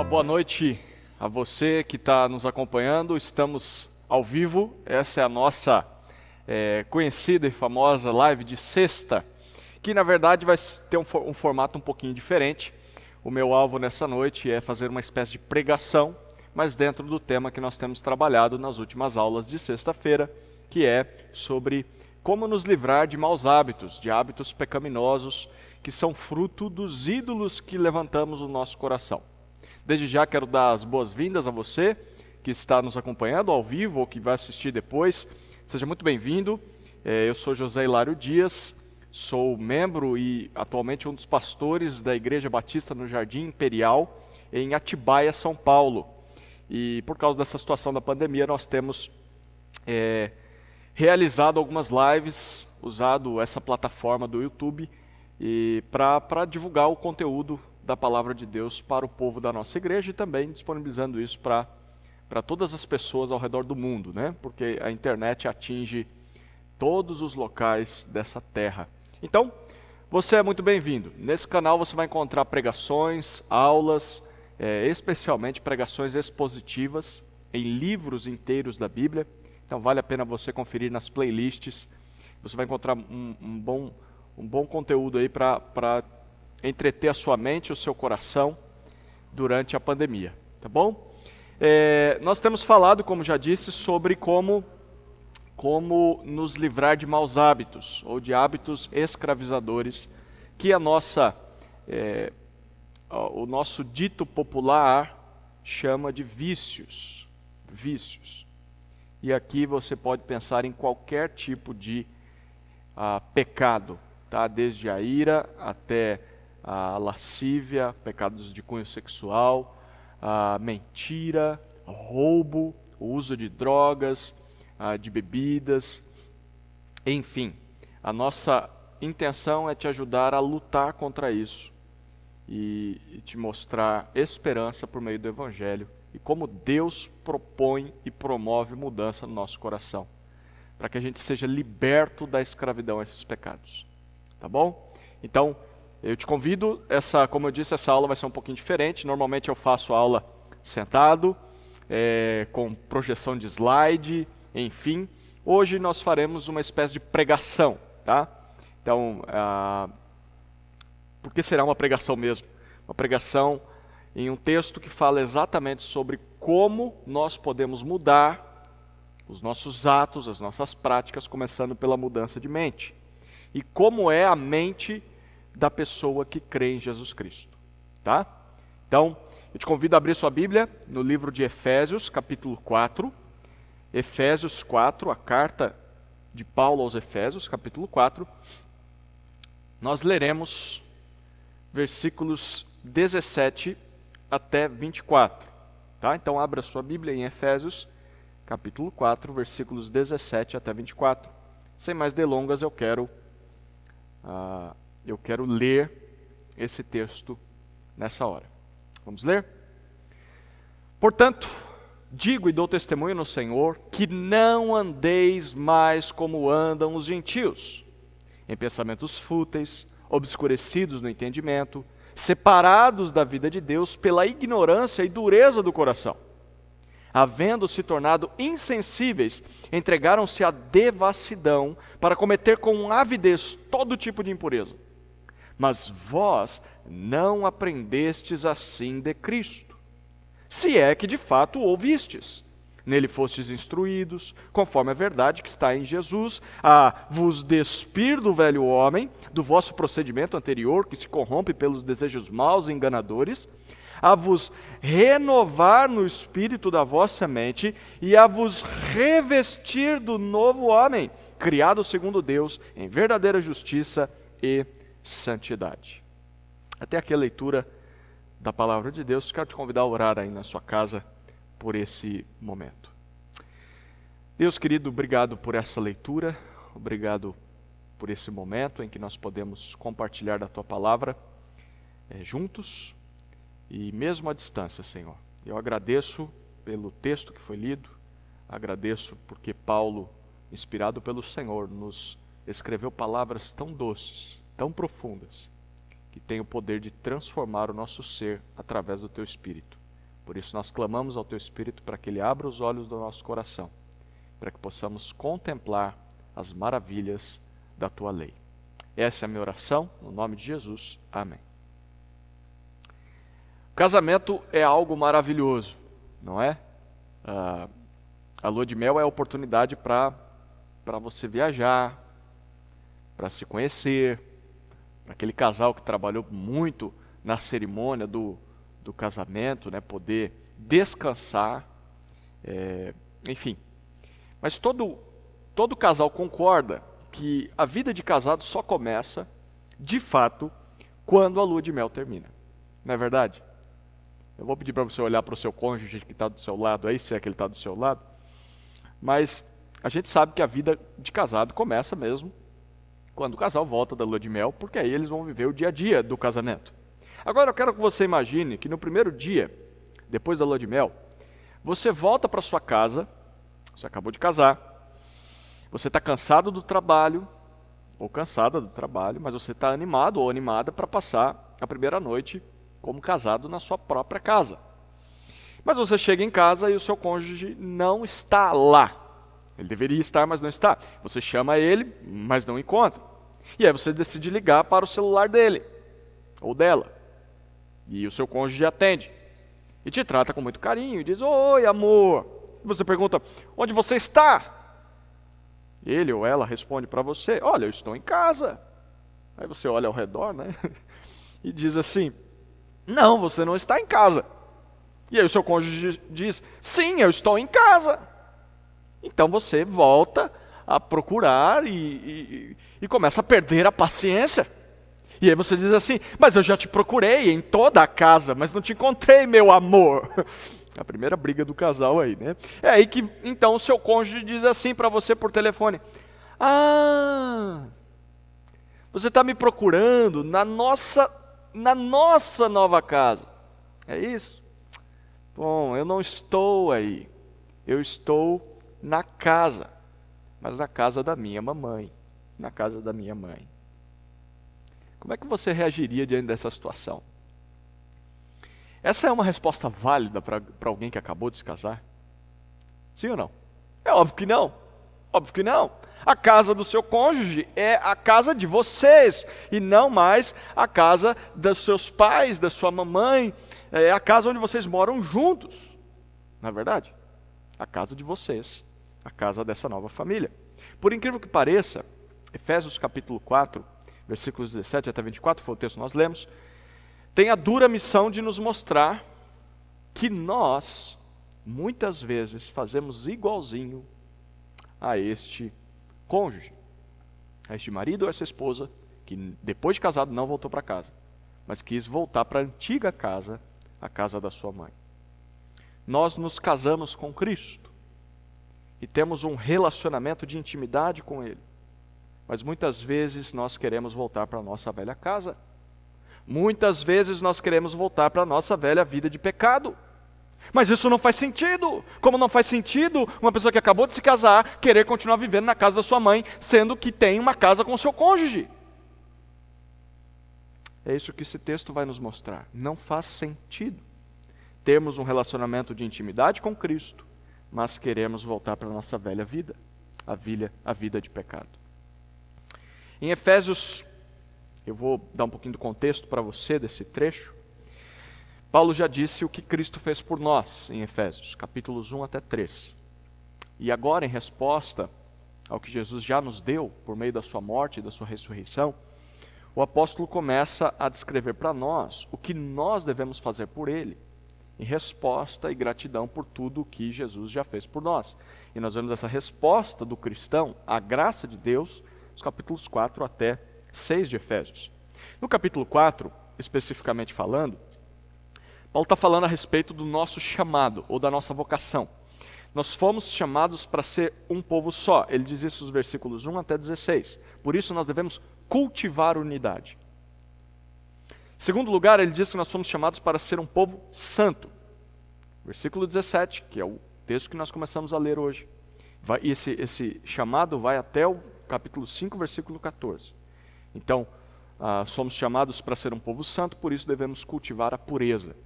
boa noite a você que está nos acompanhando. Estamos ao vivo. Essa é a nossa conhecida e famosa live de sexta, que na verdade vai ter um formato um pouquinho diferente. O meu alvo nessa noite é fazer uma espécie de pregação, mas dentro do tema que nós temos trabalhado nas últimas aulas de sexta-feira, que é sobre como nos livrar de maus hábitos, de hábitos pecaminosos que são fruto dos ídolos que levantamos no nosso coração. Desde já quero dar as boas-vindas a você que está nos acompanhando ao vivo ou que vai assistir depois. Seja muito bem-vindo. Eu sou José Hilário Dias, sou membro e atualmente um dos pastores da Igreja Batista no Jardim Imperial, em Atibaia, São Paulo. E por causa dessa situação da pandemia, nós temos realizado algumas lives, usado essa plataforma do YouTube para divulgar o conteúdo da Palavra de Deus para o povo da nossa igreja e também disponibilizando isso para todas as pessoas ao redor do mundo, né? Porque a internet atinge todos os locais dessa terra. Então, você é muito bem-vindo. Nesse canal você vai encontrar pregações, aulas, especialmente pregações expositivas em livros inteiros da Bíblia. Então vale a pena você conferir nas playlists. Você vai encontrar um bom conteúdo aí para entreter a sua mente e o seu coração durante a pandemia, tá bom? Nós temos falado, como já disse, sobre como nos livrar de maus hábitos ou de hábitos escravizadores que o nosso dito popular chama de vícios. Vícios. E aqui você pode pensar em qualquer tipo de pecado, tá? Desde a ira até a lascívia, pecados de cunho sexual, a mentira, roubo, o uso de drogas, de bebidas, enfim. A nossa intenção é te ajudar a lutar contra isso e te mostrar esperança por meio do Evangelho e como Deus propõe e promove mudança no nosso coração, para que a gente seja liberto da escravidão a esses pecados, tá bom? Então, eu te convido, como eu disse, essa aula vai ser um pouquinho diferente. Normalmente eu faço a aula sentado, com projeção de slide, enfim. Hoje nós faremos uma espécie de pregação, tá? Então, por que será uma pregação mesmo? Uma pregação em um texto que fala exatamente sobre como nós podemos mudar os nossos atos, as nossas práticas, começando pela mudança de mente. E como é a mente da pessoa que crê em Jesus Cristo, tá? Então, eu te convido a abrir sua Bíblia no livro de Efésios, capítulo 4. Efésios 4, a carta de Paulo aos Efésios, capítulo 4. Nós leremos versículos 17 até 24, tá? Então, abra sua Bíblia em Efésios, capítulo 4, versículos 17 até 24. Sem mais delongas, eu quero ler esse texto nessa hora. Vamos ler? Portanto, digo e dou testemunho no Senhor, que não andeis mais como andam os gentios, em pensamentos fúteis, obscurecidos no entendimento, separados da vida de Deus pela ignorância e dureza do coração. Havendo se tornado insensíveis, entregaram-se à devassidão para cometer com avidez todo tipo de impureza. Mas vós não aprendestes assim de Cristo, se é que de fato o ouvistes. Nele fostes instruídos, conforme a verdade que está em Jesus, a vos despir do velho homem, do vosso procedimento anterior, que se corrompe pelos desejos maus e enganadores, a vos renovar no espírito da vossa mente e a vos revestir do novo homem, criado segundo Deus, em verdadeira justiça e santidade. Até aqui a leitura da palavra de Deus. Quero te convidar a orar aí na sua casa por esse momento. Deus querido, obrigado por essa leitura, obrigado por esse momento em que nós podemos compartilhar da tua palavra juntos e mesmo à distância, Senhor. Eu agradeço pelo texto que foi lido, agradeço porque Paulo, inspirado pelo Senhor, nos escreveu palavras tão doces, tão profundas, que têm o poder de transformar o nosso ser através do teu Espírito. Por isso nós clamamos ao Teu Espírito para que Ele abra os olhos do nosso coração, para que possamos contemplar as maravilhas da Tua lei. Essa é a minha oração, no nome de Jesus. Amém. O casamento é algo maravilhoso, não é? A lua de mel é a oportunidade para você viajar, para se conhecer, para aquele casal que trabalhou muito na cerimônia do casamento, né, poder descansar, enfim. Mas todo casal concorda que a vida de casado só começa, de fato, quando a lua de mel termina. Não é verdade? Eu vou pedir para você olhar para o seu cônjuge que está do seu lado aí, se é que ele está do seu lado. Mas a gente sabe que a vida de casado começa mesmo quando o casal volta da lua de mel, porque aí eles vão viver o dia a dia do casamento. Agora eu quero que você imagine que no primeiro dia, depois da lua de mel, você volta para sua casa, você acabou de casar, você está cansado do trabalho, ou cansada do trabalho, mas você está animado ou animada para passar a primeira noite como casado na sua própria casa. Mas você chega em casa e o seu cônjuge não está lá. Ele deveria estar, mas não está. Você chama ele, mas não encontra. E aí você decide ligar para o celular dele, ou dela. E o seu cônjuge atende. E te trata com muito carinho, e diz, oi amor. E você pergunta, onde você está? Ele ou ela responde para você, olha, eu estou em casa. Aí você olha ao redor, né? E diz assim, não, você não está em casa. E aí o seu cônjuge diz, sim, eu estou em casa. Então você volta a procurar e começa a perder a paciência. E aí você diz assim, mas eu já te procurei em toda a casa, mas não te encontrei, meu amor. A primeira briga do casal aí, né? É aí que então o seu cônjuge diz assim para você por telefone, você está me procurando na nossa nova casa. É isso? Bom, eu não estou aí. Eu estou na casa, mas na casa da minha mamãe. Na casa da minha mãe. Como é que você reagiria diante dessa situação? Essa é uma resposta válida para alguém que acabou de se casar? Sim ou não? É óbvio que não. Óbvio que não. A casa do seu cônjuge é a casa de vocês, e não mais a casa dos seus pais, da sua mamãe, é a casa onde vocês moram juntos. Não é verdade? A casa de vocês, a casa dessa nova família. Por incrível que pareça, Efésios capítulo 4, versículos 17 até 24, foi o texto que nós lemos, tem a dura missão de nos mostrar que nós, muitas vezes, fazemos igualzinho a este cônjuge, a este marido ou essa esposa, que depois de casado não voltou para casa, mas quis voltar para a antiga casa, a casa da sua mãe. Nós nos casamos com Cristo e temos um relacionamento de intimidade com Ele, mas muitas vezes nós queremos voltar para a nossa velha casa. Muitas vezes nós queremos voltar para a nossa velha vida de pecado. Mas isso não faz sentido. Como não faz sentido uma pessoa que acabou de se casar querer continuar vivendo na casa da sua mãe, sendo que tem uma casa com o seu cônjuge? É isso que esse texto vai nos mostrar. Não faz sentido. Temos um relacionamento de intimidade com Cristo, mas queremos voltar para a nossa velha vida, a vida de pecado. Em Efésios, eu vou dar um pouquinho do contexto para você desse trecho. Paulo já disse o que Cristo fez por nós em Efésios, capítulos 1 até 3. E agora, em resposta ao que Jesus já nos deu por meio da sua morte e da sua ressurreição, o apóstolo começa a descrever para nós o que nós devemos fazer por ele, em resposta e gratidão por tudo o que Jesus já fez por nós. E nós vemos essa resposta do cristão à graça de Deus, nos capítulos 4 até 6 de Efésios. No capítulo 4, especificamente falando, Paulo está falando a respeito do nosso chamado, ou da nossa vocação. Nós fomos chamados para ser um povo só. Ele diz isso nos versículos 1 até 16. Por isso nós devemos cultivar unidade. Em segundo lugar, ele diz que nós somos chamados para ser um povo santo. Versículo 17, que é o texto que nós começamos a ler hoje. Esse chamado vai até o capítulo 5, versículo 14. Então, somos chamados para ser um povo santo, por isso devemos cultivar a pureza.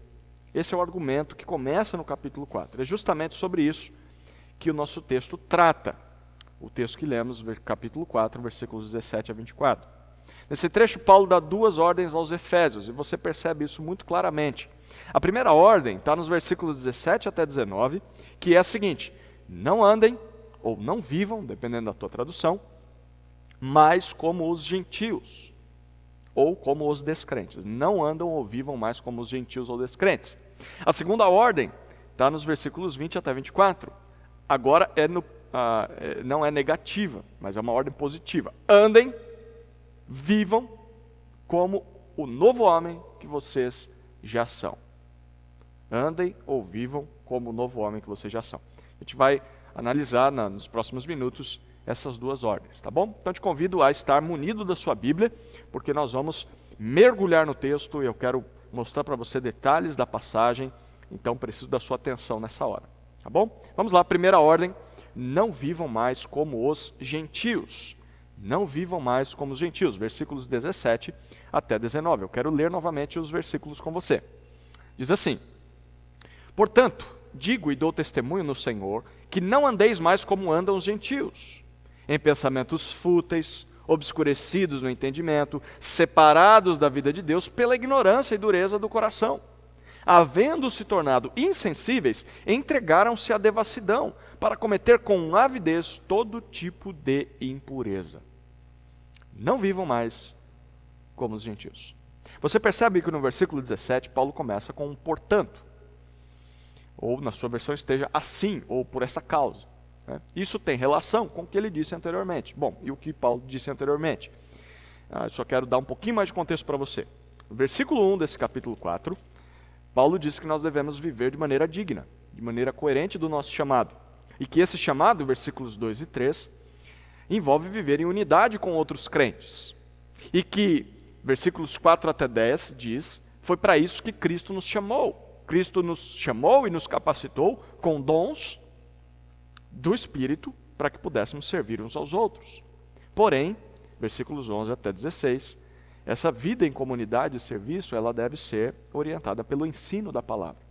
Esse é o argumento que começa no capítulo 4. É justamente sobre isso que o nosso texto trata. O texto que lemos, capítulo 4, versículos 17 a 24. Nesse trecho, Paulo dá duas ordens aos Efésios, e você percebe isso muito claramente. A primeira ordem está nos versículos 17 até 19, que é a seguinte: não andem, ou não vivam, dependendo da tua tradução, mais como os gentios, ou como os descrentes. Não andam ou vivam mais como os gentios ou descrentes. A segunda ordem está nos versículos 20 até 24. Agora não é negativa, mas é uma ordem positiva. Andem, vivam como o novo homem que vocês já são. Andem ou vivam como o novo homem que vocês já são. A gente vai analisar nos próximos minutos essas duas ordens, tá bom? Então te convido a estar munido da sua Bíblia, porque nós vamos mergulhar no texto e eu quero mostrar para você detalhes da passagem, então preciso da sua atenção nessa hora, tá bom? Vamos lá, primeira ordem: não vivam mais como os gentios. Não vivam mais como os gentios, versículos 17 até 19. Eu quero ler novamente os versículos com você. Diz assim: portanto, digo e dou testemunho no Senhor, que não andeis mais como andam os gentios, em pensamentos fúteis, obscurecidos no entendimento, separados da vida de Deus pela ignorância e dureza do coração. Havendo se tornado insensíveis, entregaram-se à devassidão, para cometer com avidez todo tipo de impureza. Não vivam mais como os gentios. Você percebe que no versículo 17, Paulo começa com um portanto. Ou na sua versão esteja assim, ou por essa causa. Né? Isso tem relação com o que ele disse anteriormente. Bom, e o que Paulo disse anteriormente? Só quero dar um pouquinho mais de contexto para você. No versículo 1 desse capítulo 4, Paulo diz que nós devemos viver de maneira digna, de maneira coerente do nosso chamado. E que esse chamado, versículos 2 e 3, envolve viver em unidade com outros crentes. E que, versículos 4 até 10 diz, foi para isso que Cristo nos chamou. Cristo nos chamou e nos capacitou com dons do Espírito para que pudéssemos servir uns aos outros. Porém, versículos 11 até 16, essa vida em comunidade e serviço, ela deve ser orientada pelo ensino da palavra.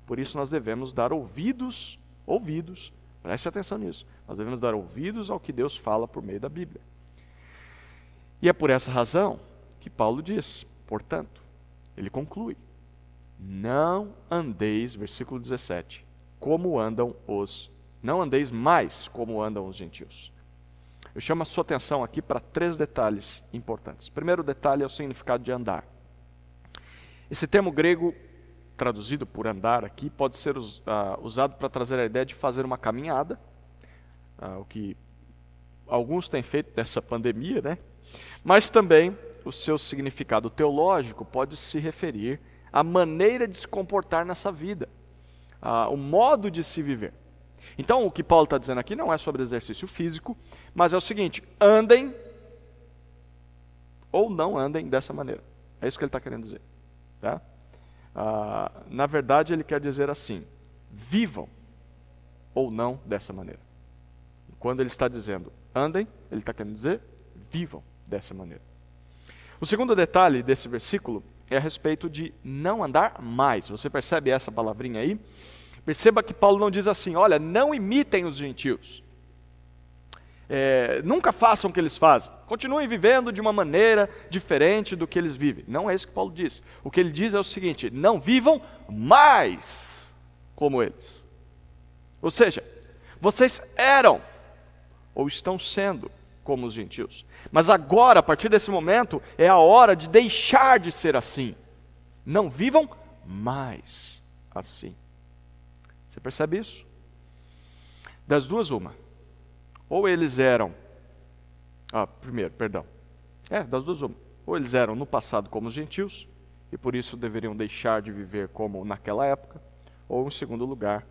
Por isso nós devemos dar ouvidos, preste atenção nisso, nós devemos dar ouvidos ao que Deus fala por meio da Bíblia. E é por essa razão que Paulo diz, portanto, ele conclui: não andeis, versículo 17, não andeis mais como andam os gentios. Eu chamo a sua atenção aqui para 3 detalhes importantes. O primeiro detalhe é o significado de andar. Esse termo grego, traduzido por andar aqui, pode ser usado para trazer a ideia de fazer uma caminhada, o que alguns têm feito nessa pandemia, né? Mas também o seu significado teológico pode se referir à maneira de se comportar nessa vida, o modo de se viver. Então, o que Paulo está dizendo aqui não é sobre exercício físico, mas é o seguinte: andem ou não andem dessa maneira. É isso que ele está querendo dizer. Tá? Na verdade, ele quer dizer assim: vivam ou não dessa maneira. Quando ele está dizendo andem, ele está querendo dizer vivam dessa maneira. O segundo detalhe desse versículo é a respeito de não andar mais. Você percebe essa palavrinha aí? Perceba que Paulo não diz assim: olha, não imitem os gentios. Nunca façam o que eles fazem. Continuem vivendo de uma maneira diferente do que eles vivem. Não é isso que Paulo diz. O que ele diz é o seguinte: não vivam mais como eles. Ou seja, vocês eram ou estão sendo como os gentios. Mas agora, a partir desse momento, é a hora de deixar de ser assim. Não vivam mais assim. Você percebe isso? Das duas, uma. Ou eles eram... das duas, uma. Ou eles eram no passado como os gentios, e por isso deveriam deixar de viver como naquela época. Ou, em segundo lugar,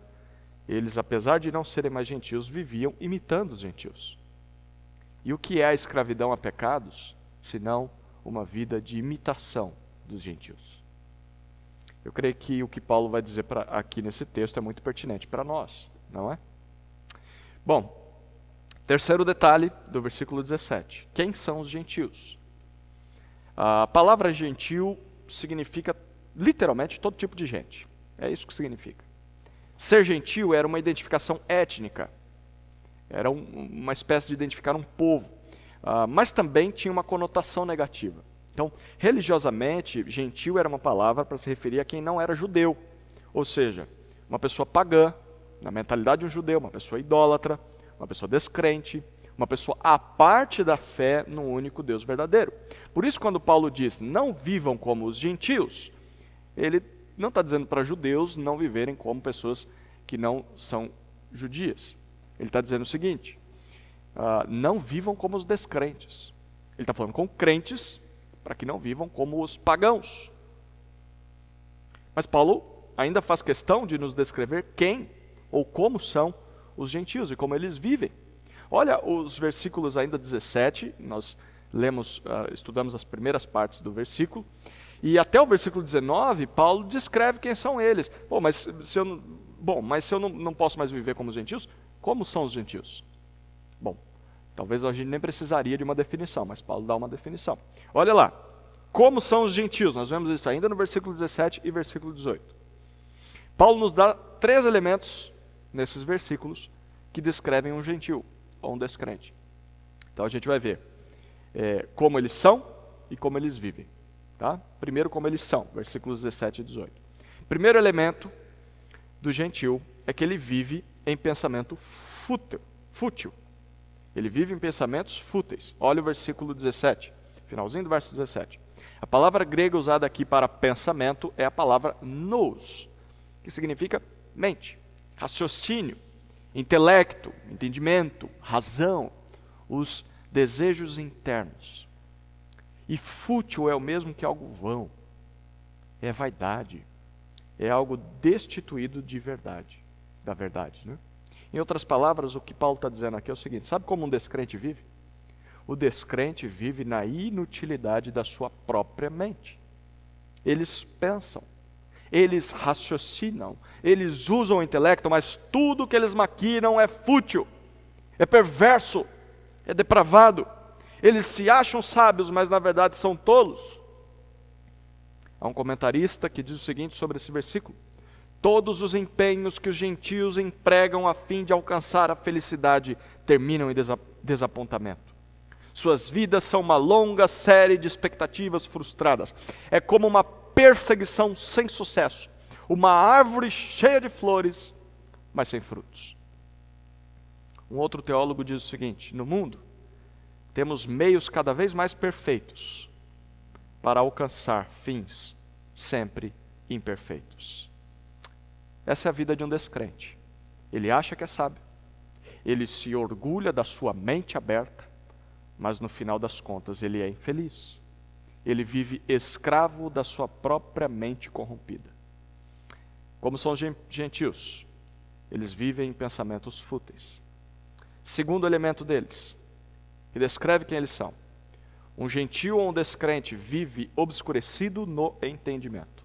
eles, apesar de não serem mais gentios, viviam imitando os gentios. E o que é a escravidão a pecados, senão uma vida de imitação dos gentios? Eu creio que o que Paulo vai dizer aqui nesse texto é muito pertinente para nós, não é? Bom, terceiro detalhe do versículo 17. Quem são os gentios? A palavra gentil significa literalmente todo tipo de gente. É isso que significa. Ser gentio era uma identificação étnica, era uma espécie de identificar um povo, mas também tinha uma conotação negativa. Então, religiosamente, gentio era uma palavra para se referir a quem não era judeu, ou seja, uma pessoa pagã, na mentalidade de um judeu, uma pessoa idólatra, uma pessoa descrente, uma pessoa à parte da fé no único Deus verdadeiro. Por isso, quando Paulo diz, não vivam como os gentios, ele não está dizendo para judeus não viverem como pessoas que não são judias. Ele está dizendo o seguinte, não vivam como os descrentes. Ele está falando com crentes, para que não vivam como os pagãos. Mas Paulo ainda faz questão de nos descrever quem ou como são os gentios e como eles vivem. Olha os versículos ainda 17, nós estudamos as primeiras partes do versículo, e até o versículo 19, Paulo descreve quem são eles. Mas se eu não posso mais viver como os gentios, como são os gentios? Bom, talvez a gente nem precisaria de uma definição, mas Paulo dá uma definição. Olha lá, como são os gentios? Nós vemos isso ainda no versículo 17 e versículo 18. Paulo nos dá 3 elementos nesses versículos que descrevem um gentio ou um descrente. Então a gente vai ver como eles são e como eles vivem. Tá? Primeiro, como eles são, versículos 17 e 18. Primeiro elemento do gentio é que ele vive em pensamento fútil. Ele vive em pensamentos fúteis. Olha o versículo 17, finalzinho do verso 17. A palavra grega usada aqui para pensamento é a palavra nous, que significa mente, raciocínio, intelecto, entendimento, razão, os desejos internos. E fútil é o mesmo que algo vão, é vaidade, é algo destituído de verdade, da verdade, né? Em outras palavras, o que Paulo está dizendo aqui é o seguinte, sabe como um descrente vive? O descrente vive na inutilidade da sua própria mente. Eles pensam, eles raciocinam, eles usam o intelecto, mas tudo que eles maquinam é fútil, é perverso, é depravado. Eles se acham sábios, mas na verdade são tolos. Há um comentarista que diz o seguinte sobre esse versículo: todos os empenhos que os gentios empregam a fim de alcançar a felicidade terminam em desapontamento. Suas vidas são uma longa série de expectativas frustradas. É como uma perseguição sem sucesso, uma árvore cheia de flores, mas sem frutos. Um outro teólogo diz o seguinte: no mundo, temos meios cada vez mais perfeitos para alcançar fins sempre imperfeitos. Essa é a vida de um descrente. Ele acha que é sábio, ele se orgulha da sua mente aberta, mas no final das contas ele é infeliz. Ele vive escravo da sua própria mente corrompida. Como são os gentios? Eles vivem em pensamentos fúteis. Segundo elemento deles, que descreve quem eles são. Um gentio ou um descrente vive obscurecido no entendimento.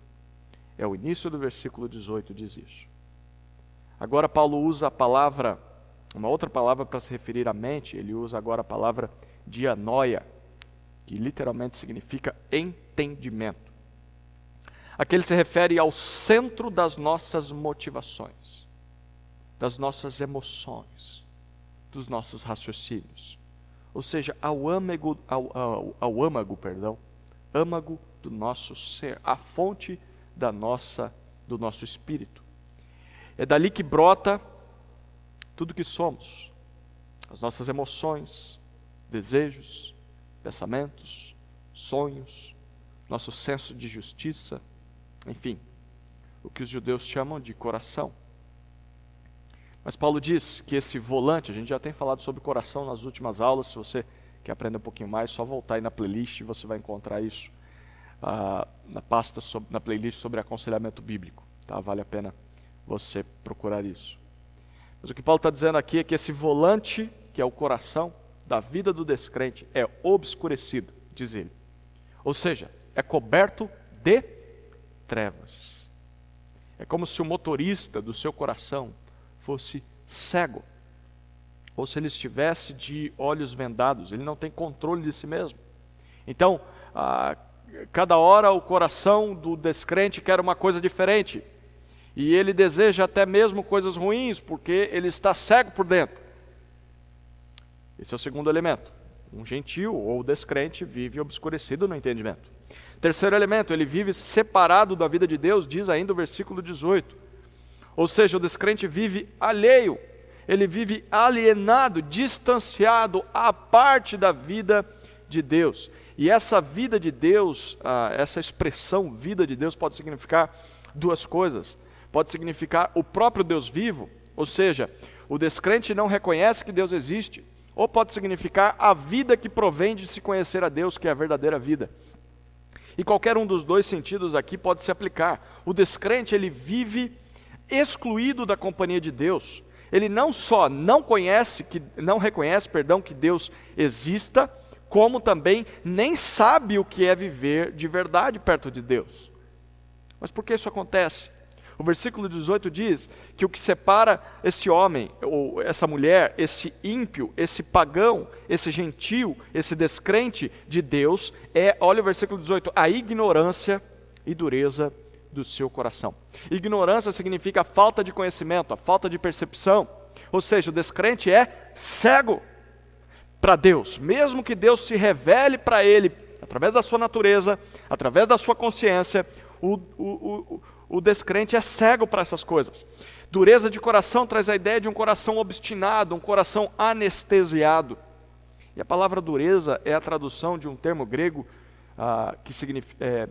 É o início do versículo 18, diz isso. Agora Paulo usa a palavra, uma outra palavra para se referir à mente, ele usa agora a palavra dianoia, que literalmente significa entendimento. Aqui ele se refere ao centro das nossas motivações, das nossas emoções, dos nossos raciocínios. Ou seja, âmago do nosso ser, a fonte do nosso espírito. É dali que brota tudo que somos, as nossas emoções, desejos, pensamentos, sonhos, nosso senso de justiça, enfim, o que os judeus chamam de coração. Mas Paulo diz que esse volante, a gente já tem falado sobre coração nas últimas aulas, se você quer aprender um pouquinho mais, é só voltar aí na playlist e você vai encontrar isso na playlist sobre aconselhamento bíblico, tá? Vale a pena você procurar isso. Mas o que Paulo está dizendo aqui é que esse volante, que é o coração da vida do descrente, é obscurecido, diz ele. Ou seja, é coberto de trevas. É como se o motorista do seu coração fosse cego, ou se ele estivesse de olhos vendados, ele não tem controle de si mesmo. Então, cada hora o coração do descrente quer uma coisa diferente, E ele deseja até mesmo coisas ruins, porque ele está cego por dentro. Esse é o segundo elemento. Um gentio ou descrente vive obscurecido no entendimento. Terceiro elemento, ele vive separado da vida de Deus, diz ainda o versículo 18. Ou seja, o descrente vive alheio, ele vive alienado, distanciado, à parte da vida de Deus. E essa vida de Deus, essa expressão vida de Deus pode significar duas coisas. Pode significar o próprio Deus vivo, ou seja, o descrente não reconhece que Deus existe, ou pode significar a vida que provém de se conhecer a Deus, que é a verdadeira vida. E qualquer um dos dois sentidos aqui pode se aplicar. O descrente, ele vive excluído da companhia de Deus. Ele não só não reconhece que Deus exista, como também nem sabe o que é viver de verdade perto de Deus. Mas por que isso acontece? O versículo 18 diz que o que separa esse homem, ou essa mulher, esse ímpio, esse pagão, esse gentio, esse descrente de Deus, olha o versículo 18, a ignorância e dureza do seu coração. Ignorância significa a falta de conhecimento, a falta de percepção. Ou seja, o descrente é cego para Deus. Mesmo que Deus se revele para ele, através da sua natureza, através da sua consciência, o descrente é cego para essas coisas. Dureza de coração traz a ideia de um coração obstinado, um coração anestesiado. E a palavra dureza é a tradução de um termo grego que significa,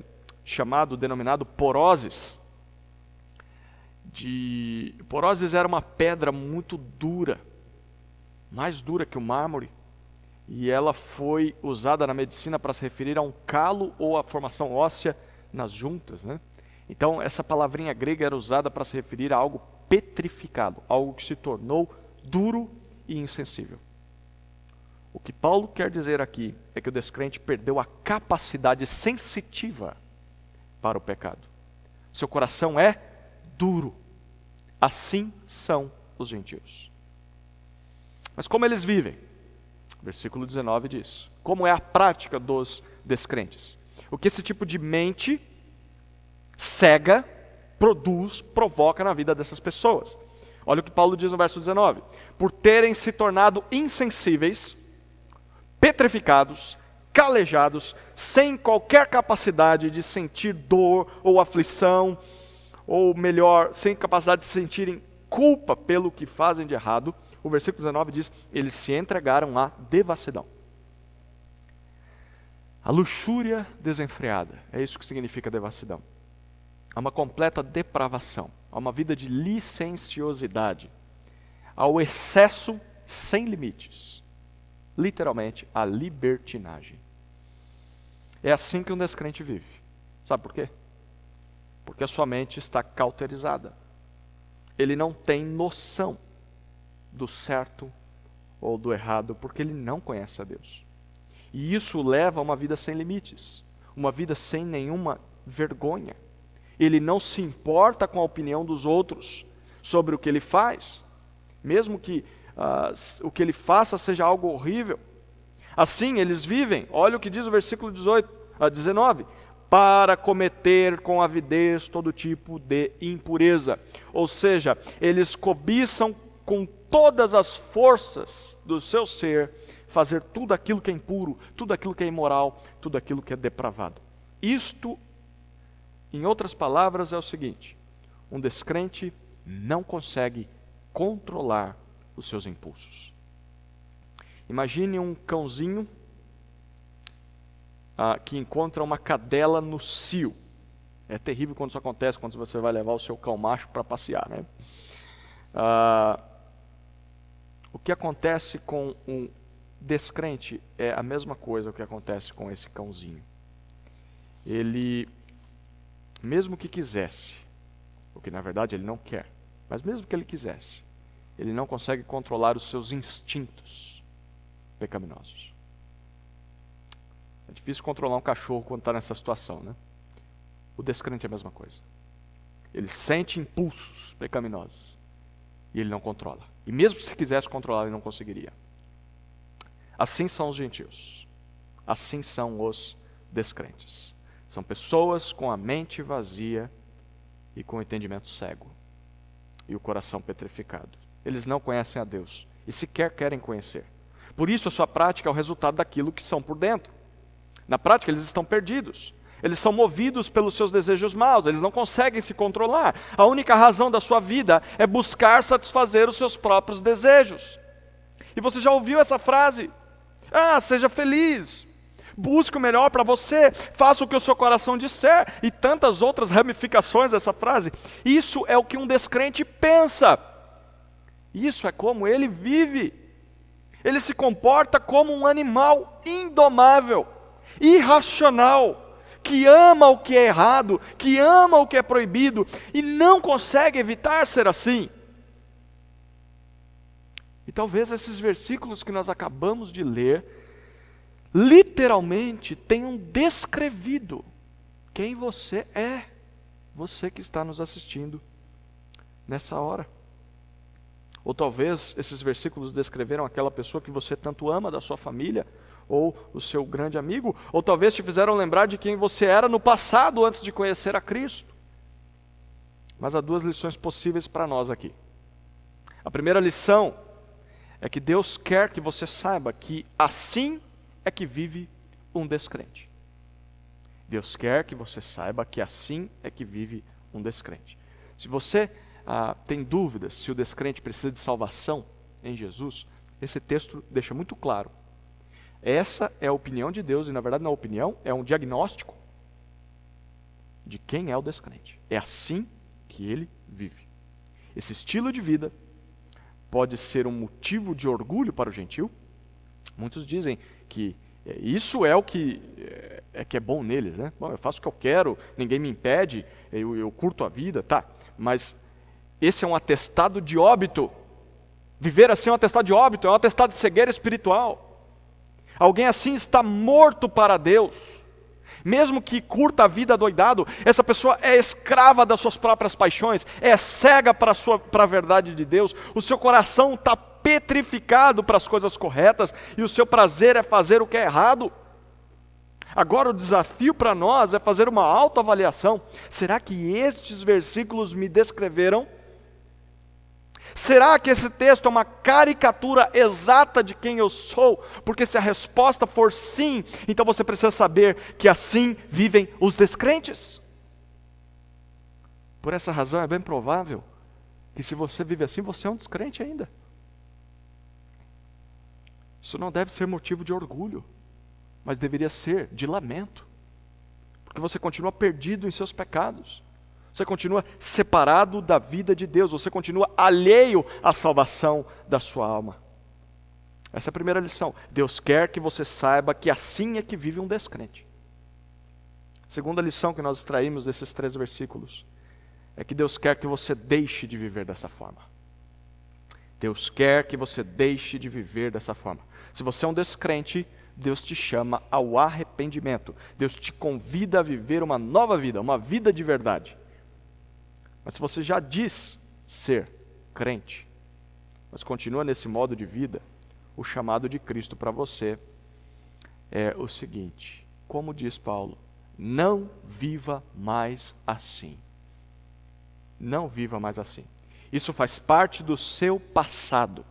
denominado poroses. Poroses era uma pedra muito dura, mais dura que o mármore, e ela foi usada na medicina para se referir a um calo ou a formação óssea nas juntas, né? Então, essa palavrinha grega era usada para se referir a algo petrificado, algo que se tornou duro e insensível. O que Paulo quer dizer aqui é que o descrente perdeu a capacidade sensitiva para o pecado. Seu coração é duro. Assim são os gentios. Mas como eles vivem? Versículo 19 diz. Como é a prática dos descrentes? O que esse tipo de mente cega provoca na vida dessas pessoas. Olha o que Paulo diz no verso 19. Por terem se tornado insensíveis, petrificados, calejados, sem qualquer capacidade de sentir dor ou aflição, ou melhor, sem capacidade de sentirem culpa pelo que fazem de errado, o versículo 19 diz, eles se entregaram à devassidão. A luxúria desenfreada, é isso que significa devassidão. Há uma completa depravação, há uma vida de licenciosidade, ao excesso sem limites, literalmente a libertinagem. É assim que um descrente vive. Sabe por quê? Porque a sua mente está cauterizada. Ele não tem noção do certo ou do errado, porque ele não conhece a Deus. E isso leva a uma vida sem limites, uma vida sem nenhuma vergonha. Ele não se importa com a opinião dos outros sobre o que ele faz, mesmo que o que ele faça seja algo horrível. Assim eles vivem, olha o que diz o versículo 19, para cometer com avidez todo tipo de impureza. Ou seja, eles cobiçam com todas as forças do seu ser, fazer tudo aquilo que é impuro, tudo aquilo que é imoral, tudo aquilo que é depravado. Isto, em outras palavras, é o seguinte: um descrente não consegue controlar os seus impulsos. Imagine um cãozinho que encontra uma cadela no cio. É terrível quando isso acontece, quando você vai levar o seu cão macho para passear, né? O que acontece com um descrente é a mesma coisa que acontece com esse cãozinho. Ele, mesmo que quisesse, o que na verdade ele não quer, mas mesmo que ele quisesse, ele não consegue controlar os seus instintos pecaminosos. É difícil controlar um cachorro quando está nessa situação, né? O descrente é a mesma coisa. Ele sente impulsos pecaminosos e ele não controla. E mesmo se quisesse controlar, ele não conseguiria. Assim são os gentios. Assim são os descrentes. São pessoas com a mente vazia e com o entendimento cego e o coração petrificado. Eles não conhecem a Deus e sequer querem conhecer. Por isso a sua prática é o resultado daquilo que são por dentro. Na prática eles estão perdidos. Eles são movidos pelos seus desejos maus, eles não conseguem se controlar. A única razão da sua vida é buscar satisfazer os seus próprios desejos. E você já ouviu essa frase? Seja feliz, busque o melhor para você, faça o que o seu coração disser, e tantas outras ramificações dessa frase. Isso é o que um descrente pensa. Isso é como ele vive. Ele se comporta como um animal indomável, irracional, que ama o que é errado, que ama o que é proibido, e não consegue evitar ser assim. E talvez esses versículos que nós acabamos de ler, literalmente tenham descrevido quem você é, você que está nos assistindo nessa hora. Ou talvez esses versículos descreveram aquela pessoa que você tanto ama da sua família, ou o seu grande amigo, ou talvez te fizeram lembrar de quem você era no passado antes de conhecer a Cristo. Mas há duas lições possíveis para nós aqui. A primeira lição é que Deus quer que você saiba que assim é que vive um descrente. Deus quer que você saiba que assim é que vive um descrente. Se você tem dúvidas se o descrente precisa de salvação em Jesus, esse texto deixa muito claro. Essa é a opinião de Deus, e na verdade não é opinião, é um diagnóstico de quem é o descrente. É assim que ele vive. Esse estilo de vida pode ser um motivo de orgulho para o gentil. Muitos dizem que isso é o que é bom neles, né? Bom, eu faço o que eu quero, ninguém me impede, eu curto a vida, tá. Mas esse é um atestado de óbito. Viver assim é um atestado de óbito, é um atestado de cegueira espiritual. Alguém assim está morto para Deus. Mesmo que curta a vida doidado, essa pessoa é escrava das suas próprias paixões, é cega para a verdade de Deus, o seu coração está petrificado para as coisas corretas, e o seu prazer é fazer o que é errado. Agora o desafio para nós é fazer uma autoavaliação. Será que estes versículos me descreveram? Será que esse texto é uma caricatura exata de quem eu sou? Porque se a resposta for sim, então você precisa saber que assim vivem os descrentes. Por essa razão é bem provável que se você vive assim, você é um descrente ainda. Isso não deve ser motivo de orgulho, mas deveria ser de lamento. Porque você continua perdido em seus pecados. Você continua separado da vida de Deus, você continua alheio à salvação da sua alma. Essa é a primeira lição. Deus quer que você saiba que assim é que vive um descrente. A segunda lição que nós extraímos desses 3 versículos é que Deus quer que você deixe de viver dessa forma. Deus quer que você deixe de viver dessa forma. Se você é um descrente, Deus te chama ao arrependimento. Deus te convida a viver uma nova vida, uma vida de verdade. Mas se você já diz ser crente, mas continua nesse modo de vida, o chamado de Cristo para você é o seguinte: como diz Paulo, não viva mais assim. Não viva mais assim. Isso faz parte do seu passado.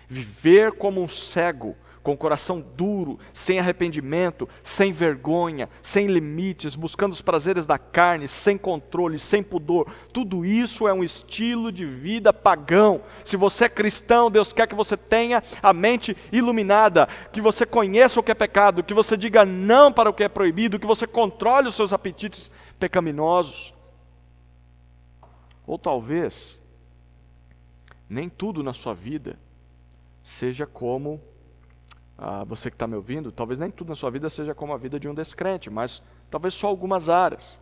Viver como um cego, com o coração duro, sem arrependimento, sem vergonha, sem limites, buscando os prazeres da carne, sem controle, sem pudor. Tudo isso é um estilo de vida pagão. Se você é cristão, Deus quer que você tenha a mente iluminada, que você conheça o que é pecado, que você diga não para o que é proibido, que você controle os seus apetites pecaminosos. Ou talvez, nem tudo na sua vida seja como você que está me ouvindo, talvez nem tudo na sua vida seja como a vida de um descrente, mas talvez só algumas áreas.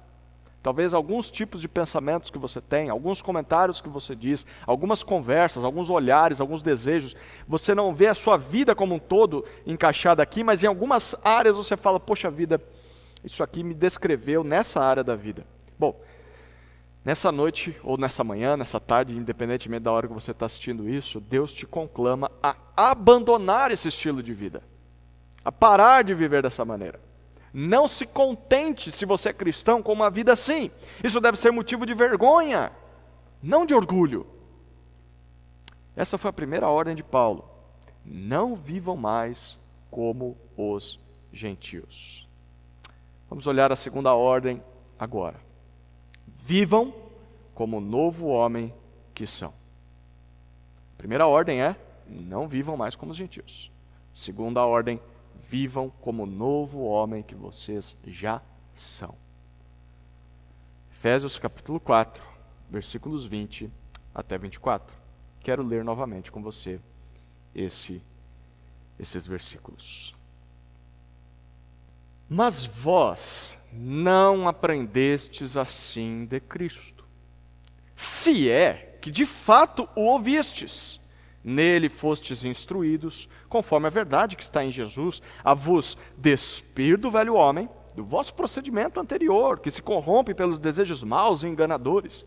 Talvez alguns tipos de pensamentos que você tem, alguns comentários que você diz, algumas conversas, alguns olhares, alguns desejos. Você não vê a sua vida como um todo encaixada aqui, mas em algumas áreas você fala, poxa vida, isso aqui me descreveu nessa área da vida. Bom, nessa noite, ou nessa manhã, nessa tarde, independentemente da hora que você está assistindo isso, Deus te conclama a abandonar esse estilo de vida, a parar de viver dessa maneira. Não se contente, se você é cristão, com uma vida assim. Isso deve ser motivo de vergonha, não de orgulho. Essa foi a primeira ordem de Paulo. Não vivam mais como os gentios. Vamos olhar a segunda ordem agora. Vivam como o novo homem que são. A primeira ordem é: não vivam mais como os gentios. Segunda ordem: vivam como o novo homem que vocês já são. Efésios capítulo 4, versículos 20 até 24. Quero ler novamente com você esses versículos. Mas vós não aprendestes assim de Cristo, se é que de fato o ouvistes. Nele fostes instruídos, conforme a verdade que está em Jesus, a vos despir do velho homem, do vosso procedimento anterior, que se corrompe pelos desejos maus e enganadores,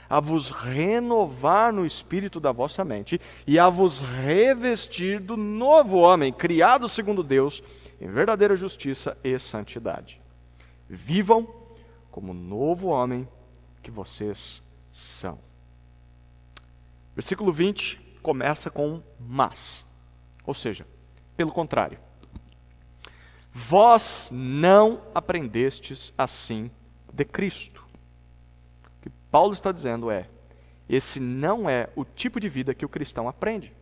a vos renovar no espírito da vossa mente e a vos revestir do novo homem, criado segundo Deus, em verdadeira justiça e santidade. Vivam como o novo homem que vocês são. Versículo 20 começa com um mas, ou seja, pelo contrário. Vós não aprendestes assim de Cristo. O que Paulo está dizendo é: esse não é o tipo de vida que o cristão aprende,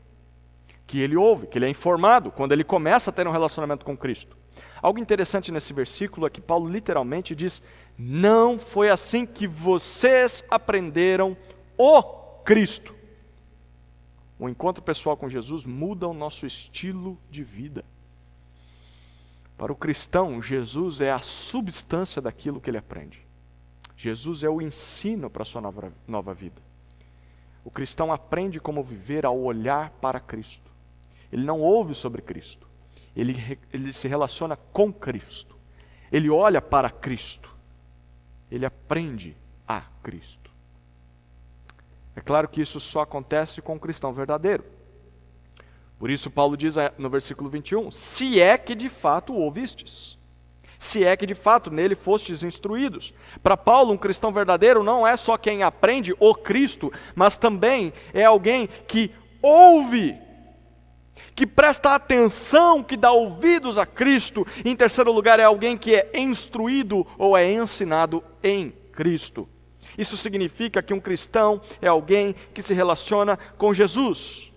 que ele ouve, que ele é informado quando ele começa a ter um relacionamento com Cristo. Algo interessante nesse versículo é que Paulo literalmente diz: não foi assim que vocês aprenderam o Cristo. O encontro pessoal com Jesus muda o nosso estilo de vida. Para o cristão, Jesus é a substância daquilo que ele aprende. Jesus é o ensino para a sua nova vida. O cristão aprende como viver ao olhar para Cristo. Ele não ouve sobre Cristo. Ele se relaciona com Cristo. Ele olha para Cristo. Ele aprende a Cristo. É claro que isso só acontece com o cristão verdadeiro. Por isso Paulo diz no versículo 21, se é que de fato o ouvistes. Se é que de fato nele fostes instruídos. Para Paulo, um cristão verdadeiro não é só quem aprende o Cristo, mas também é alguém que ouve, que presta atenção, que dá ouvidos a Cristo. Em terceiro lugar, é alguém que é instruído ou é ensinado em Cristo. Isso significa que um cristão é alguém que se relaciona com Jesus.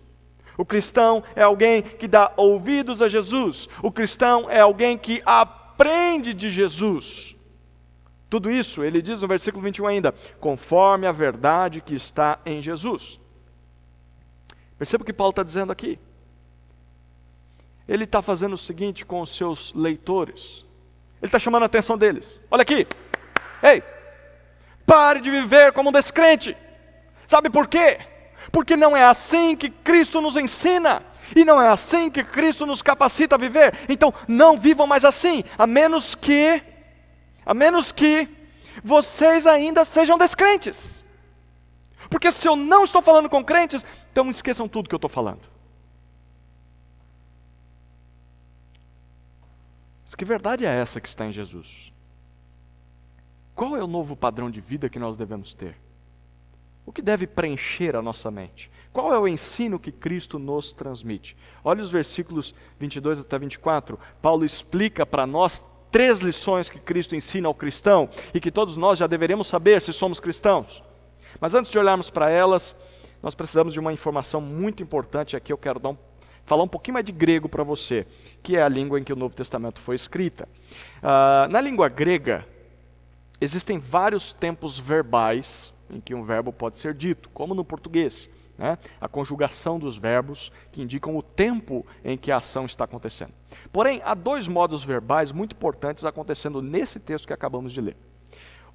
O cristão é alguém que dá ouvidos a Jesus. O cristão é alguém que aprende de Jesus. Tudo isso, ele diz no versículo 21 ainda, conforme a verdade que está em Jesus. Perceba o que Paulo está dizendo aqui. Ele está fazendo o seguinte com os seus leitores. Ele está chamando a atenção deles. Olha aqui. Ei! Pare de viver como um descrente. Sabe por quê? Porque não é assim que Cristo nos ensina. E não é assim que Cristo nos capacita a viver. Então não vivam mais assim. A menos que vocês ainda sejam descrentes. Porque se eu não estou falando com crentes, então esqueçam tudo que eu estou falando. Mas que verdade é essa que está em Jesus? Qual é o novo padrão de vida que nós devemos ter? O que deve preencher a nossa mente? Qual é o ensino que Cristo nos transmite? Olha os versículos 22 até 24. Paulo explica para nós 3 lições que Cristo ensina ao cristão e que todos nós já deveríamos saber se somos cristãos. Mas antes de olharmos para elas, nós precisamos de uma informação muito importante. Aqui eu quero falar um pouquinho mais de grego para você, que é a língua em que o Novo Testamento foi escrita. Na língua grega, existem vários tempos verbais em que um verbo pode ser dito, como no português, né? A conjugação dos verbos que indicam o tempo em que a ação está acontecendo. Porém, há 2 modos verbais muito importantes acontecendo nesse texto que acabamos de ler.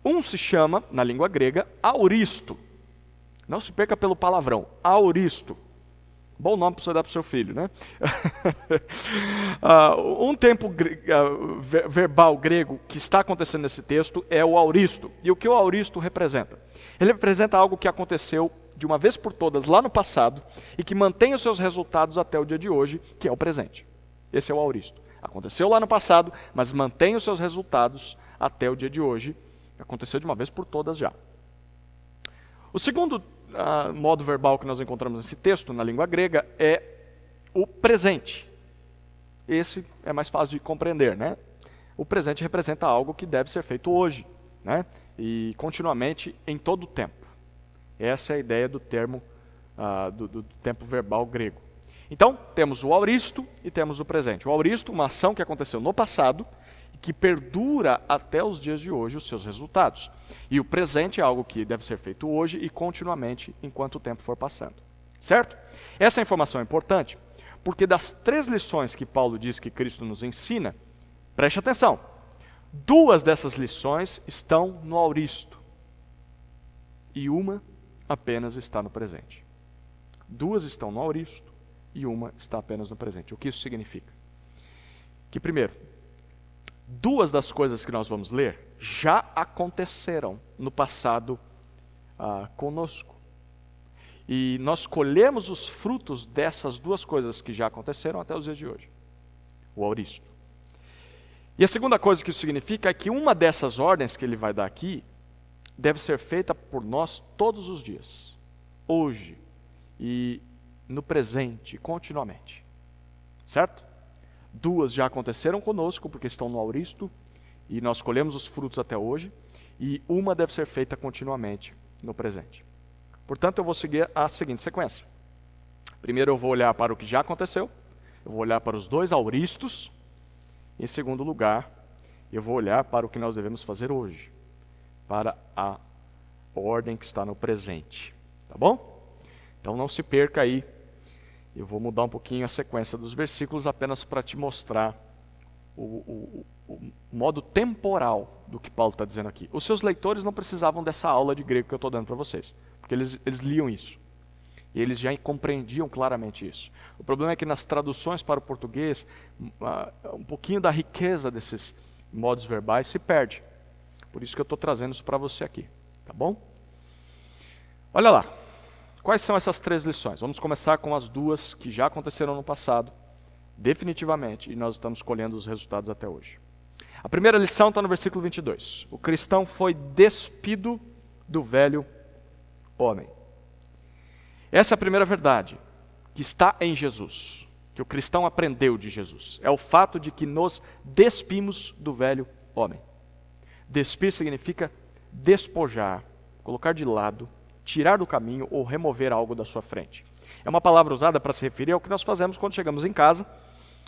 Um se chama, na língua grega, auristo. Não se perca pelo palavrão, auristo. Bom nome para você dar para o seu filho, né? Um tempo verbal grego que está acontecendo nesse texto é o auristo. E o que o auristo representa? Ele representa algo que aconteceu de uma vez por todas lá no passado e que mantém os seus resultados até o dia de hoje, que é o presente. Esse é o auristo. Aconteceu lá no passado, mas mantém os seus resultados até o dia de hoje. Aconteceu de uma vez por todas já. O segundo modo verbal que nós encontramos nesse texto, na língua grega, é o presente. Esse é mais fácil de compreender, né? O presente representa algo que deve ser feito hoje, né? E continuamente, em todo o tempo. Essa é a ideia do termo, do tempo verbal grego. Então, temos o auristo e temos o presente. O auristo, uma ação que aconteceu no passado e que perdura até os dias de hoje os seus resultados. E o presente é algo que deve ser feito hoje e continuamente enquanto o tempo for passando. Certo? Essa informação é importante porque das 3 lições que Paulo diz que Cristo nos ensina, preste atenção, 2 dessas lições estão no auristo e uma apenas está no presente. 2 estão no auristo e uma está apenas no presente. O que isso significa? Que, primeiro, 2 das coisas que nós vamos ler já aconteceram no passado conosco. E nós colhemos os frutos dessas 2 coisas que já aconteceram até os dias de hoje. O auristo. E a segunda coisa que isso significa é que uma dessas ordens que ele vai dar aqui deve ser feita por nós todos os dias. Hoje. E no presente, continuamente. Certo? 2 já aconteceram conosco, porque estão no auristo, e nós colhemos os frutos até hoje, e uma deve ser feita continuamente no presente. Portanto, eu vou seguir a seguinte sequência. Primeiro eu vou olhar para o que já aconteceu, eu vou olhar para os 2 auristos, e em segundo lugar, eu vou olhar para o que nós devemos fazer hoje, para a ordem que está no presente. Tá bom? Então não se perca aí. Eu vou mudar um pouquinho a sequência dos versículos apenas para te mostrar o modo temporal do que Paulo está dizendo aqui. Os seus leitores não precisavam dessa aula de grego que eu estou dando para vocês, porque eles liam isso. E eles já compreendiam claramente isso. O problema é que nas traduções para o português, um pouquinho da riqueza desses modos verbais se perde. Por isso que eu estou trazendo isso para você aqui. Tá bom? Olha lá. Quais são essas 3 lições? Vamos começar com as 2 que já aconteceram no passado, definitivamente, e nós estamos colhendo os resultados até hoje. A primeira lição está no versículo 22. O cristão foi despido do velho homem. Essa é a primeira verdade que está em Jesus, que o cristão aprendeu de Jesus. É o fato de que nos despimos do velho homem. Despir significa despojar, colocar de lado, tirar do caminho ou remover algo da sua frente. É uma palavra usada para se referir ao que nós fazemos quando chegamos em casa,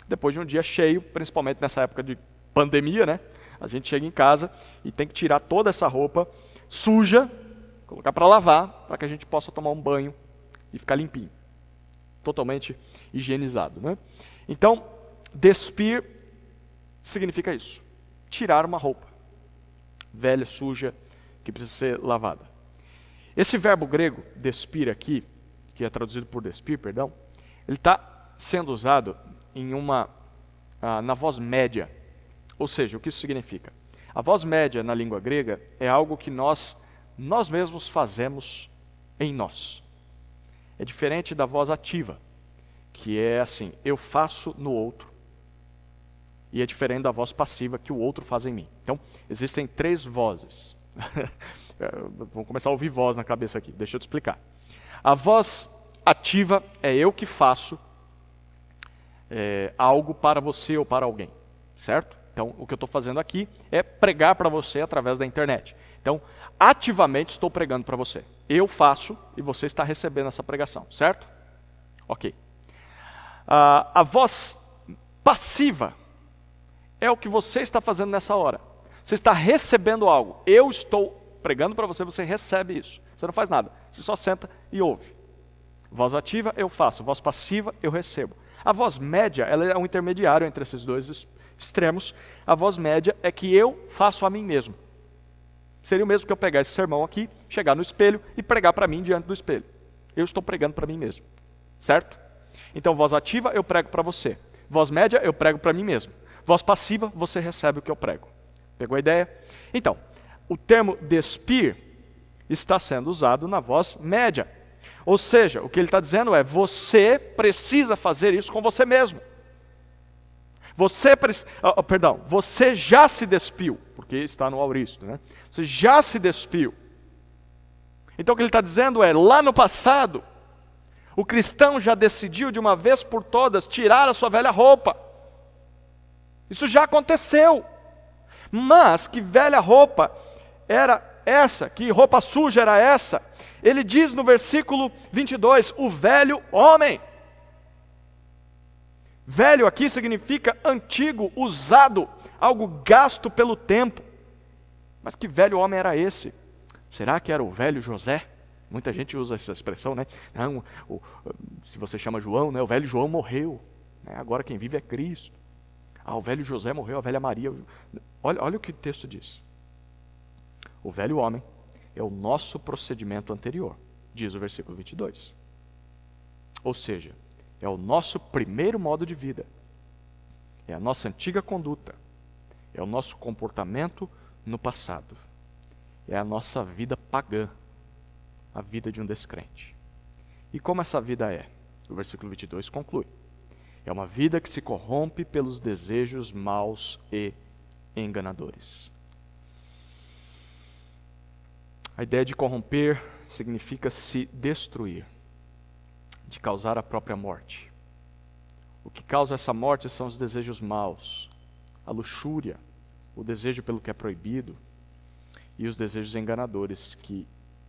depois de um dia cheio, principalmente nessa época de pandemia, né? A gente chega em casa e tem que tirar toda essa roupa suja, colocar para lavar, para que a gente possa tomar um banho e ficar limpinho. Totalmente higienizado, né? Então, despir significa isso. Tirar uma roupa velha, suja, que precisa ser lavada. Esse verbo grego, despir aqui, que é traduzido por despir, perdão, ele está sendo usado na voz média. Ou seja, o que isso significa? A voz média na língua grega é algo que nós mesmos fazemos em nós. É diferente da voz ativa, que é assim, eu faço no outro. E é diferente da voz passiva, que o outro faz em mim. Então, existem 3 vozes. Vamos começar a ouvir voz na cabeça aqui, deixa eu te explicar. A voz ativa é eu que faço algo para você ou para alguém, certo? Então, o que eu estou fazendo aqui é pregar para você através da internet. Então, ativamente estou pregando para você. Eu faço e você está recebendo essa pregação, certo? Ok. A voz passiva é o que você está fazendo nessa hora. Você está recebendo algo. Eu estou pregando para você, você recebe isso. Você não faz nada. Você só senta e ouve. Voz ativa, eu faço. Voz passiva, eu recebo. A voz média, ela é um intermediário entre esses 2 extremos. A voz média é que eu faço a mim mesmo. Seria o mesmo que eu pegar esse sermão aqui, chegar no espelho e pregar para mim diante do espelho. Eu estou pregando para mim mesmo. Certo? Então, voz ativa, eu prego para você. Voz média, eu prego para mim mesmo. Voz passiva, você recebe o que eu prego. Pegou a ideia? Então, o termo despir está sendo usado na voz média. Ou seja, o que ele está dizendo é, você precisa fazer isso com você mesmo. Você já se despiu, porque está no auristo, né? Você já se despiu. Então o que ele está dizendo é, lá no passado, o cristão já decidiu de uma vez por todas tirar a sua velha roupa. Isso já aconteceu. Mas que velha roupa era essa? Que roupa suja era essa? Ele diz no versículo 22, o velho homem. Velho aqui significa antigo, usado, algo gasto pelo tempo. Mas que velho homem era esse? Será que era o velho José? Muita gente usa essa expressão, né? Não, se você chama João, né? O velho João morreu, né? Agora quem vive é Cristo. O velho José morreu, a velha Maria. Olha o que o texto diz. O velho homem é o nosso procedimento anterior, diz o versículo 22. Ou seja, é o nosso primeiro modo de vida. É a nossa antiga conduta. É o nosso comportamento no passado. É a nossa vida pagã. A vida de um descrente. E como essa vida é? O versículo 22 conclui. É uma vida que se corrompe pelos desejos maus e enganadores. A ideia de corromper significa se destruir, de causar a própria morte. O que causa essa morte são os desejos maus, a luxúria, o desejo pelo que é proibido e os desejos enganadores que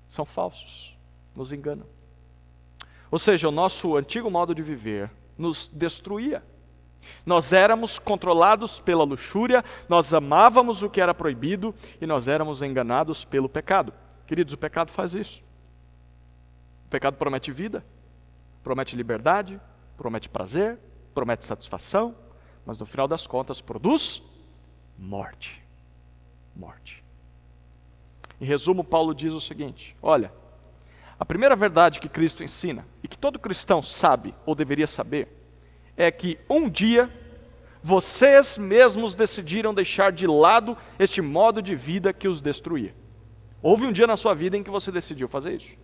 são falsos, nos enganam. Ou seja, o nosso antigo modo de viver nos destruía. Nós éramos controlados pela luxúria, nós amávamos o que era proibido e nós éramos enganados pelo pecado. Queridos, o pecado faz isso. O pecado promete vida, promete liberdade, promete prazer, promete satisfação, mas no final das contas produz morte. Morte. Em resumo, Paulo diz o seguinte: olha, a primeira verdade que Cristo ensina, e que todo cristão sabe ou deveria saber, é que um dia vocês mesmos decidiram deixar de lado este modo de vida que os destruía. Houve um dia na sua vida em que você decidiu fazer isso.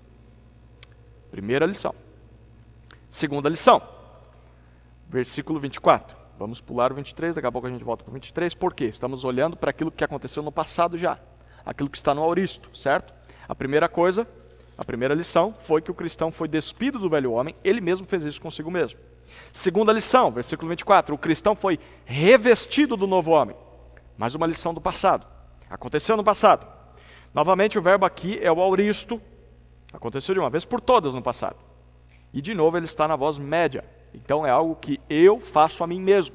Primeira lição. Segunda lição, versículo 24. Vamos pular o 23, daqui a pouco a gente volta para o 23. Por quê? Estamos olhando para aquilo que aconteceu no passado já. Aquilo que está no auristo, certo? A primeira coisa, a primeira lição foi que o cristão foi despido do velho homem, ele mesmo fez isso consigo mesmo. Segunda lição, versículo 24, o cristão foi revestido do novo homem. Mais uma lição do passado. Aconteceu no passado. Novamente o verbo aqui é o auristo. Aconteceu de uma vez por todas no passado. E de novo ele está na voz média. Então é algo que eu faço a mim mesmo.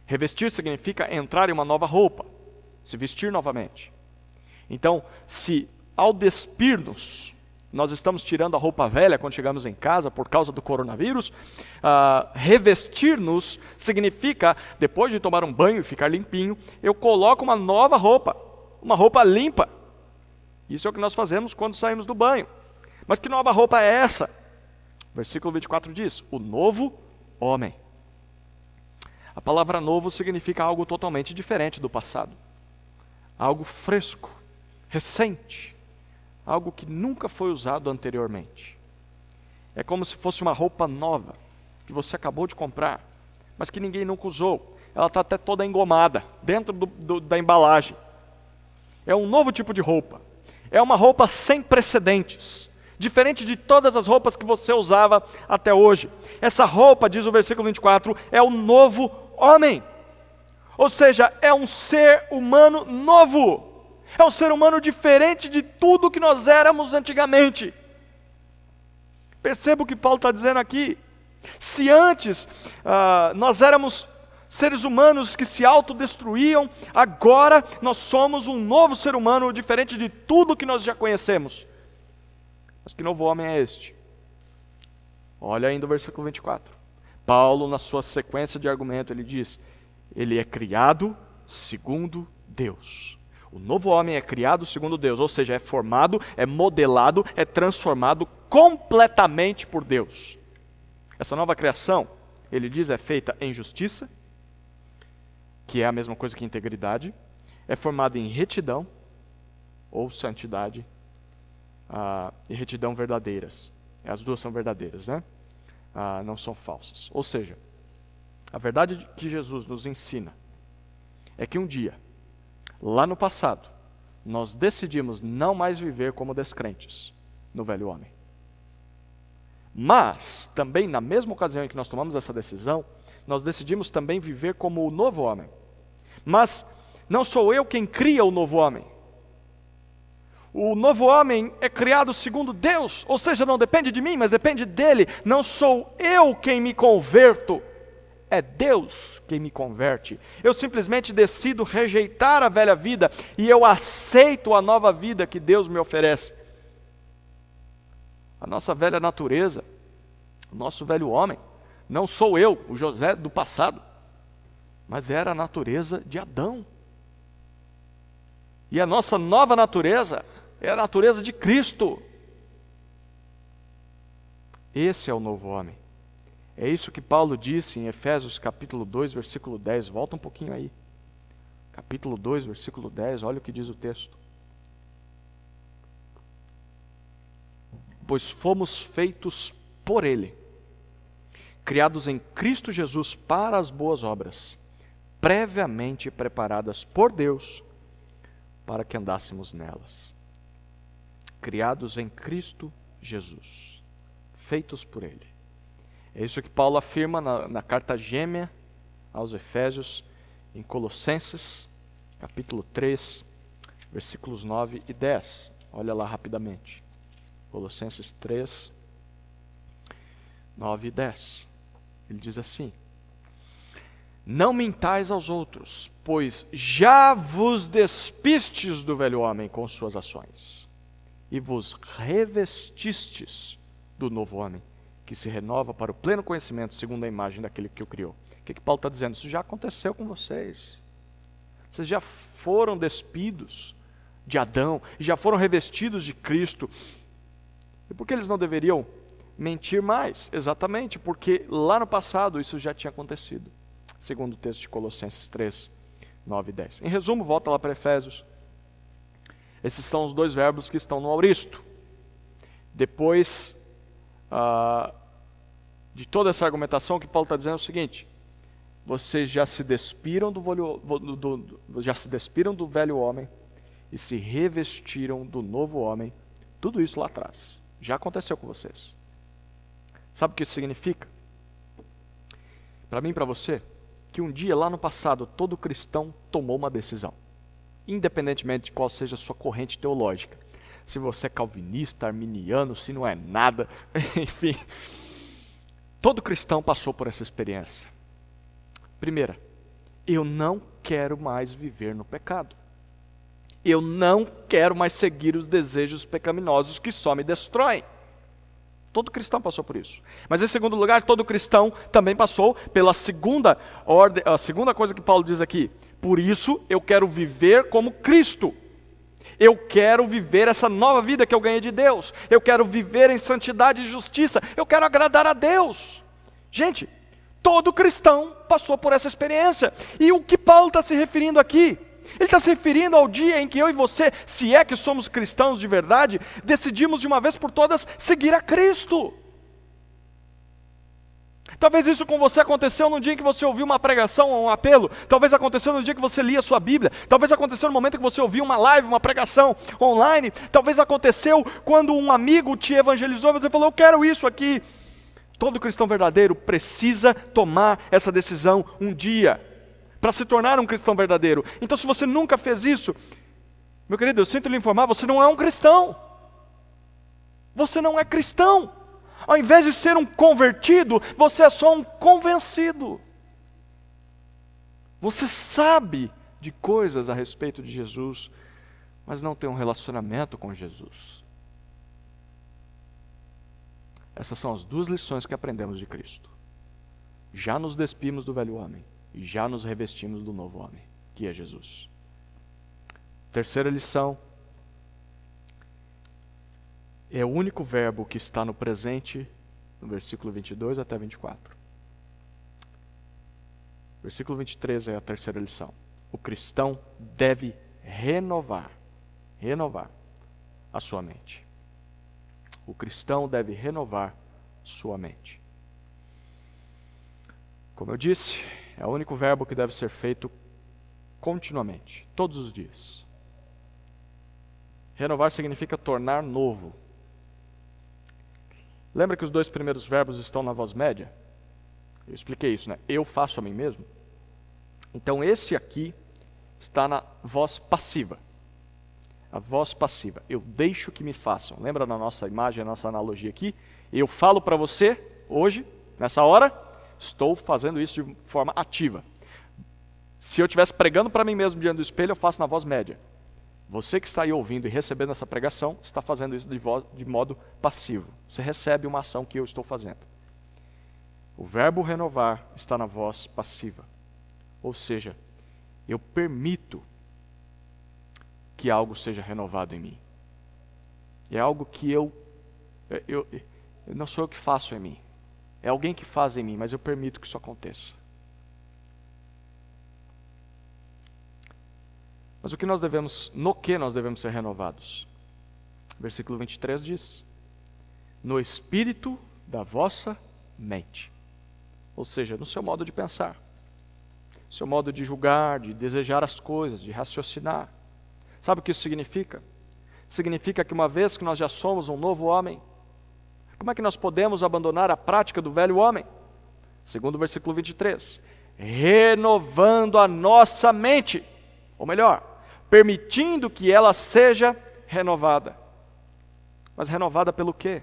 Revestir significa entrar em uma nova roupa. Se vestir novamente. Então, se ao despir-nos, nós estamos tirando a roupa velha quando chegamos em casa por causa do coronavírus, revestir-nos significa, depois de tomar um banho e ficar limpinho, eu coloco uma nova roupa, uma roupa limpa. Isso é o que nós fazemos quando saímos do banho. Mas que nova roupa é essa? Versículo 24 diz, o novo homem. A palavra novo significa algo totalmente diferente do passado. Algo fresco, recente, algo que nunca foi usado anteriormente. É como se fosse uma roupa nova, que você acabou de comprar, mas que ninguém nunca usou. Ela está até toda engomada, dentro da embalagem. É um novo tipo de roupa. É uma roupa sem precedentes, diferente de todas as roupas que você usava até hoje. Essa roupa, diz o versículo 24, é o novo homem. Ou seja, é um ser humano novo. É um ser humano diferente de tudo que nós éramos antigamente. Perceba o que Paulo está dizendo aqui. Se antes nós éramos seres humanos que se autodestruíam, agora nós somos um novo ser humano diferente de tudo que nós já conhecemos. Mas que novo homem é este? Olha ainda o versículo 24. Paulo, na sua sequência de argumento, ele diz: ele é criado segundo Deus. O novo homem é criado segundo Deus, ou seja, é formado, é modelado, é transformado completamente por Deus. Essa nova criação, ele diz, é feita em justiça, que é a mesma coisa que integridade, é formada em retidão, ou santidade, e retidão verdadeiras. As duas são verdadeiras, né? Não são falsas. Ou seja, A verdade que Jesus nos ensina é que um dia, lá no passado, nós decidimos não mais viver como descrentes no velho homem. Mas, também na mesma ocasião em que nós tomamos essa decisão, nós decidimos também viver como o novo homem. Mas não sou eu quem cria o novo homem. O novo homem é criado segundo Deus, ou seja, não depende de mim, mas depende dele. Não sou eu quem me converto, é Deus quem me converte. Eu simplesmente decido rejeitar a velha vida e eu aceito a nova vida que Deus me oferece. A nossa velha natureza, o nosso velho homem, não sou eu, o José do passado, mas era a natureza de Adão. E a nossa nova natureza é a natureza de Cristo. Esse é o novo homem. É isso que Paulo disse em Efésios capítulo 2, versículo 10. Volta um pouquinho aí. Capítulo 2, versículo 10, olha o que diz o texto. Pois fomos feitos por Ele, criados em Cristo Jesus para as boas obras, previamente preparadas por Deus, para que andássemos nelas. Criados em Cristo Jesus, feitos por Ele. É isso que Paulo afirma na carta gêmea aos Efésios, em Colossenses, capítulo 3, versículos 9 e 10. Olha lá rapidamente. Colossenses 3, 9 e 10. Ele diz assim: não mintais aos outros, pois já vos despistes do velho homem com suas ações, e vos revestistes do novo homem, que se renova para o pleno conhecimento segundo a imagem daquele que o criou. O que Paulo está dizendo? Isso já aconteceu com vocês. Vocês já foram despidos de Adão, e já foram revestidos de Cristo. E por que eles não deveriam mentir mais? Exatamente, porque lá no passado isso já tinha acontecido. Segundo o texto de Colossenses 3, 9 e 10. Em resumo, volta lá para Efésios. Esses são os dois verbos que estão no auristo. Depois de toda essa argumentação, o que Paulo está dizendo é o seguinte: vocês já se despiram do velho homem e se revestiram do novo homem. Tudo isso lá atrás já aconteceu com vocês. Sabe o que isso significa? Para mim e para você, que um dia lá no passado todo cristão tomou uma decisão, independentemente de qual seja a sua corrente teológica. Se você é calvinista, arminiano, se não é nada, enfim, todo cristão passou por essa experiência. Primeira, eu não quero mais viver no pecado. Eu não quero mais seguir os desejos pecaminosos que só me destroem. Todo cristão passou por isso. Mas em segundo lugar, todo cristão também passou pela segunda ordem, a segunda coisa que Paulo diz aqui. Por isso eu quero viver como Cristo. Eu quero viver essa nova vida que eu ganhei de Deus. Eu quero viver em santidade e justiça. Eu quero agradar a Deus. Gente, todo cristão passou por essa experiência. E o que Paulo está se referindo aqui? Ele está se referindo ao dia em que eu e você, se é que somos cristãos de verdade, decidimos de uma vez por todas seguir a Cristo. Talvez isso com você aconteceu no dia em que você ouviu uma pregação ou um apelo. Talvez aconteceu no dia que você lia a sua Bíblia. Talvez aconteceu no momento que você ouviu uma live, uma pregação online. Talvez aconteceu quando um amigo te evangelizou e você falou: eu quero isso aqui. Todo cristão verdadeiro precisa tomar essa decisão um dia, para se tornar um cristão verdadeiro. Então, se você nunca fez isso, meu querido, eu sinto lhe informar, você não é um cristão. Você não é cristão. Ao invés de ser um convertido, você é só um convencido. Você sabe de coisas a respeito de Jesus, mas não tem um relacionamento com Jesus. Essas são as duas lições que aprendemos de Cristo. Já nos despimos do velho homem e já nos revestimos do novo homem, que é Jesus. Terceira lição, é o único verbo que está no presente, no versículo 22 até 24. Versículo 23 é a terceira lição. O cristão deve renovar a sua mente. O cristão deve renovar sua mente. Como eu disse, é o único verbo que deve ser feito continuamente, todos os dias. Renovar significa tornar novo. Lembra que os 2 primeiros verbos estão na voz média? Eu expliquei isso, né? Eu faço a mim mesmo. Então esse aqui está na voz passiva. A voz passiva. Eu deixo que me façam. Lembra na nossa imagem, a nossa analogia aqui? Eu falo para você, hoje, nessa hora, estou fazendo isso de forma ativa. Se eu estivesse pregando para mim mesmo diante do espelho, eu faço na voz média. Você que está aí ouvindo e recebendo essa pregação, está fazendo isso de modo passivo. Você recebe uma ação que eu estou fazendo. O verbo renovar está na voz passiva. Ou seja, eu permito que algo seja renovado em mim. É algo que eu não sou eu que faço em mim. É alguém que faz em mim, mas eu permito que isso aconteça. Mas no que nós devemos ser renovados? Versículo 23 diz: no espírito da vossa mente. Ou seja, no seu modo de pensar, seu modo de julgar, de desejar as coisas, de raciocinar. Sabe o que isso significa? Significa que uma vez que nós já somos um novo homem, como é que nós podemos abandonar a prática do velho homem? Segundo o versículo 23, renovando a nossa mente, ou melhor, permitindo que ela seja renovada. Mas renovada pelo quê?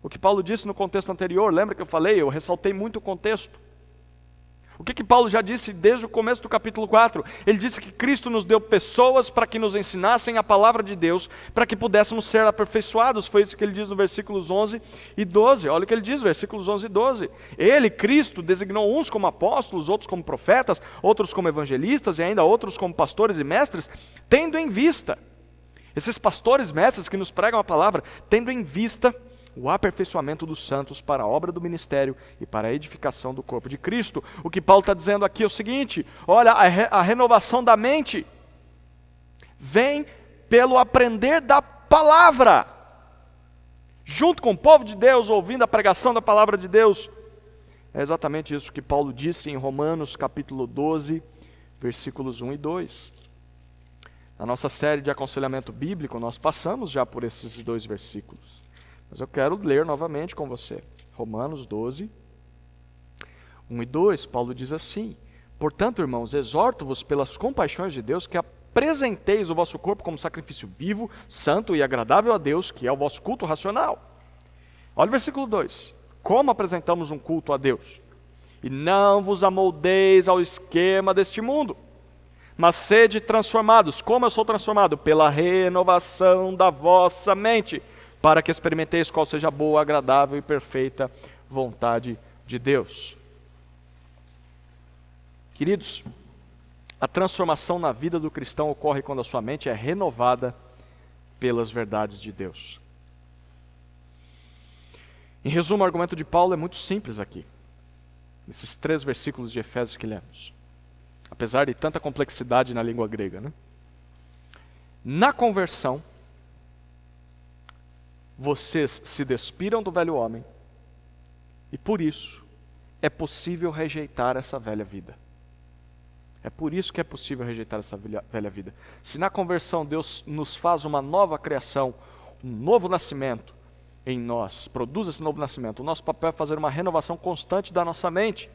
O que Paulo disse no contexto anterior, lembra que eu ressaltei muito o contexto. O que Paulo já disse desde o começo do capítulo 4? Ele disse que Cristo nos deu pessoas para que nos ensinassem a palavra de Deus, para que pudéssemos ser aperfeiçoados. Foi isso que ele diz no versículos 11 e 12. Olha o que ele diz, versículos 11 e 12. Ele, Cristo, designou uns como apóstolos, outros como profetas, outros como evangelistas e ainda outros como pastores e mestres, tendo em vista, esses pastores mestres que nos pregam a palavra, tendo em vista o aperfeiçoamento dos santos para a obra do ministério e para a edificação do corpo de Cristo. O que Paulo está dizendo aqui é o seguinte: olha, a renovação da mente vem pelo aprender da palavra, junto com o povo de Deus, ouvindo a pregação da palavra de Deus. É exatamente isso que Paulo disse em Romanos capítulo 12, versículos 1 e 2. Na nossa série de aconselhamento bíblico, nós passamos já por esses 2 versículos. Mas eu quero ler novamente com você. Romanos 12, 1 e 2, Paulo diz assim: portanto, irmãos, exorto-vos pelas compaixões de Deus que apresenteis o vosso corpo como sacrifício vivo, santo e agradável a Deus, que é o vosso culto racional. Olha o versículo 2. Como apresentamos um culto a Deus? E não vos amoldeis ao esquema deste mundo, mas sede transformados. Como eu sou transformado? Pela renovação da vossa mente, para que experimenteis qual seja a boa, agradável e perfeita vontade de Deus. Queridos, a transformação na vida do cristão ocorre quando a sua mente é renovada pelas verdades de Deus. Em resumo, o argumento de Paulo é muito simples aqui, nesses 3 versículos de Efésios que lemos, apesar de tanta complexidade na língua grega, né? Na conversão, vocês se despiram do velho homem, e por isso é possível rejeitar essa velha vida. É por isso que é possível rejeitar essa velha vida. Se na conversão Deus nos faz uma nova criação, um novo nascimento em nós, produz esse novo nascimento, o nosso papel é fazer uma renovação constante da nossa mente.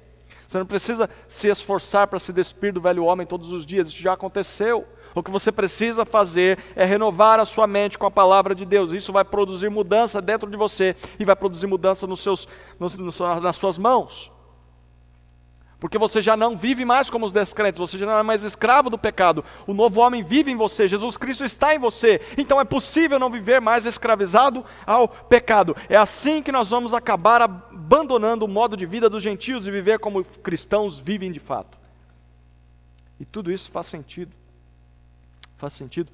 Você não precisa se esforçar para se despir do velho homem todos os dias, isso já aconteceu. O que você precisa fazer é renovar a sua mente com a palavra de Deus. Isso vai produzir mudança dentro de você e vai produzir mudança nas suas mãos. Porque você já não vive mais como os descrentes, você já não é mais escravo do pecado. O novo homem vive em você, Jesus Cristo está em você. Então é possível não viver mais escravizado ao pecado. É assim que nós vamos acabar abandonando o modo de vida dos gentios e viver como cristãos vivem de fato. E tudo isso faz sentido. Faz sentido?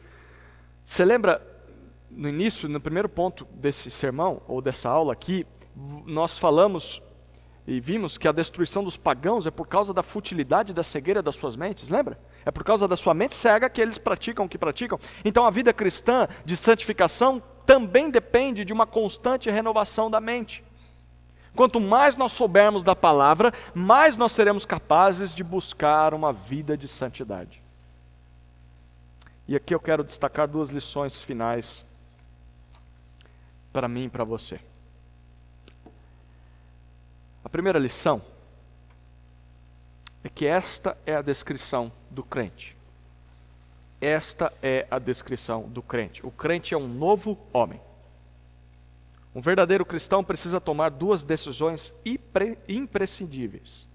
Você lembra, no início, no primeiro ponto desse sermão, ou dessa aula aqui, nós falamos e vimos que a destruição dos pagãos é por causa da futilidade e da cegueira das suas mentes, lembra? É por causa da sua mente cega que eles praticam o que praticam. Então a vida cristã de santificação também depende de uma constante renovação da mente. Quanto mais nós soubermos da palavra, mais nós seremos capazes de buscar uma vida de santidade. E aqui eu quero destacar 2 lições finais para mim e para você. A primeira lição é que esta é a descrição do crente. Esta é a descrição do crente. O crente é um novo homem. Um verdadeiro cristão precisa tomar 2 decisões imprescindíveis.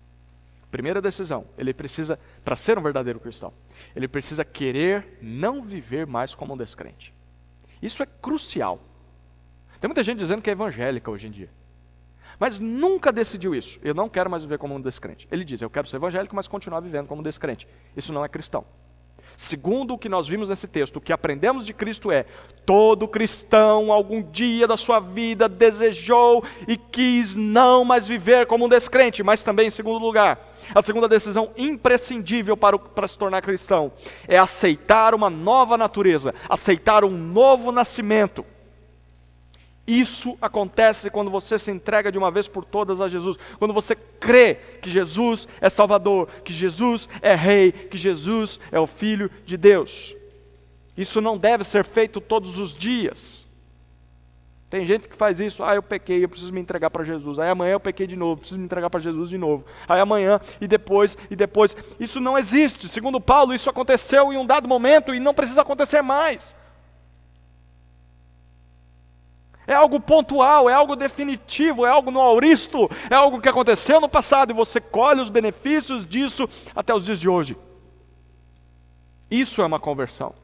Primeira decisão, ele precisa, para ser um verdadeiro cristão, ele precisa querer não viver mais como um descrente. Isso é crucial. Tem muita gente dizendo que é evangélica hoje em dia, mas nunca decidiu isso. Eu não quero mais viver como um descrente. Ele diz, eu quero ser evangélico, mas continuar vivendo como um descrente. Isso não é cristão. Segundo o que nós vimos nesse texto, o que aprendemos de Cristo é: todo cristão algum dia da sua vida desejou e quis não mais viver como um descrente. Mas também, em segundo lugar, a segunda decisão imprescindível para se tornar cristão é aceitar uma nova natureza, aceitar um novo nascimento. Isso acontece quando você se entrega de uma vez por todas a Jesus. Quando você crê que Jesus é Salvador, que Jesus é Rei, que Jesus é o Filho de Deus. Isso não deve ser feito todos os dias. Tem gente que faz isso, eu pequei, eu preciso me entregar para Jesus. Aí amanhã eu pequei de novo, preciso me entregar para Jesus de novo. Aí amanhã e depois. Isso não existe. Segundo Paulo, isso aconteceu em um dado momento e não precisa acontecer mais. É algo pontual, é algo definitivo, é algo no auristo, é algo que aconteceu no passado e você colhe os benefícios disso até os dias de hoje. Isso é uma conversão.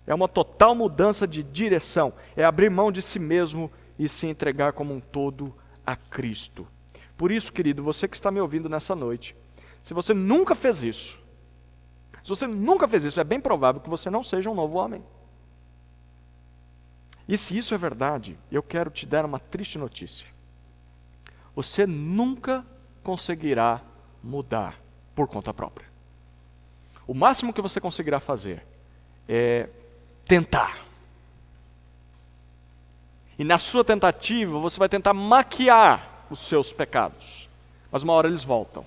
É uma total mudança de direção, é abrir mão de si mesmo e se entregar como um todo a Cristo. Por isso, querido, você que está me ouvindo nessa noite, se você nunca fez isso, é bem provável que você não seja um novo homem. E se isso é verdade, eu quero te dar uma triste notícia. Você nunca conseguirá mudar por conta própria. O máximo que você conseguirá fazer é tentar. E na sua tentativa, você vai tentar maquiar os seus pecados. Mas uma hora eles voltam.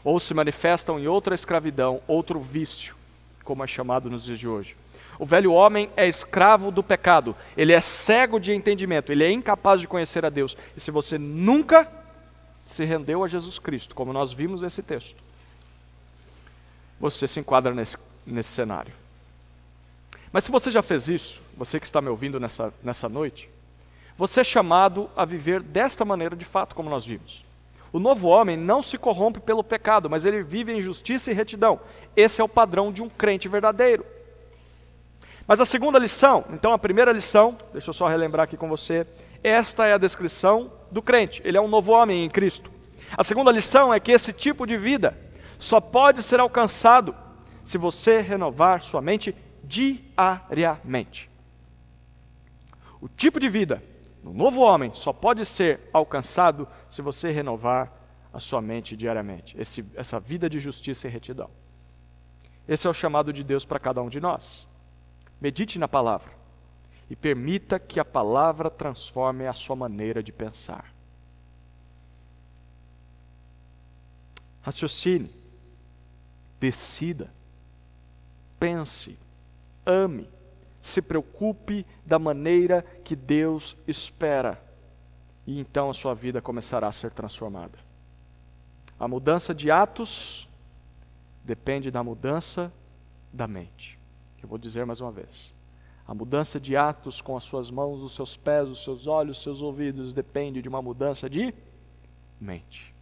Ou se manifestam em outra escravidão, outro vício, como é chamado nos dias de hoje. O velho homem é escravo do pecado, ele é cego de entendimento, ele é incapaz de conhecer a Deus. E se você nunca se rendeu a Jesus Cristo, como nós vimos nesse texto, você se enquadra nesse cenário. Mas se você já fez isso, você que está me ouvindo nessa noite, você é chamado a viver desta maneira de fato, como nós vimos. O novo homem não se corrompe pelo pecado, mas ele vive em justiça e retidão. Esse é o padrão de um crente verdadeiro. Mas a segunda lição, então a primeira lição, deixa eu só relembrar aqui com você, esta é a descrição do crente, ele é um novo homem em Cristo. A segunda lição é que esse tipo de vida só pode ser alcançado se você renovar sua mente diariamente. O tipo de vida no novo homem só pode ser alcançado se você renovar a sua mente diariamente, essa vida de justiça e retidão. Esse é o chamado de Deus para cada um de nós. Medite na palavra e permita que a palavra transforme a sua maneira de pensar. Raciocine, decida, pense, ame, se preocupe da maneira que Deus espera e então a sua vida começará a ser transformada. A mudança de atos depende da mudança da mente. Eu vou dizer mais uma vez. A mudança de atos com as suas mãos, os seus pés, os seus olhos, os seus ouvidos, depende de uma mudança de mente.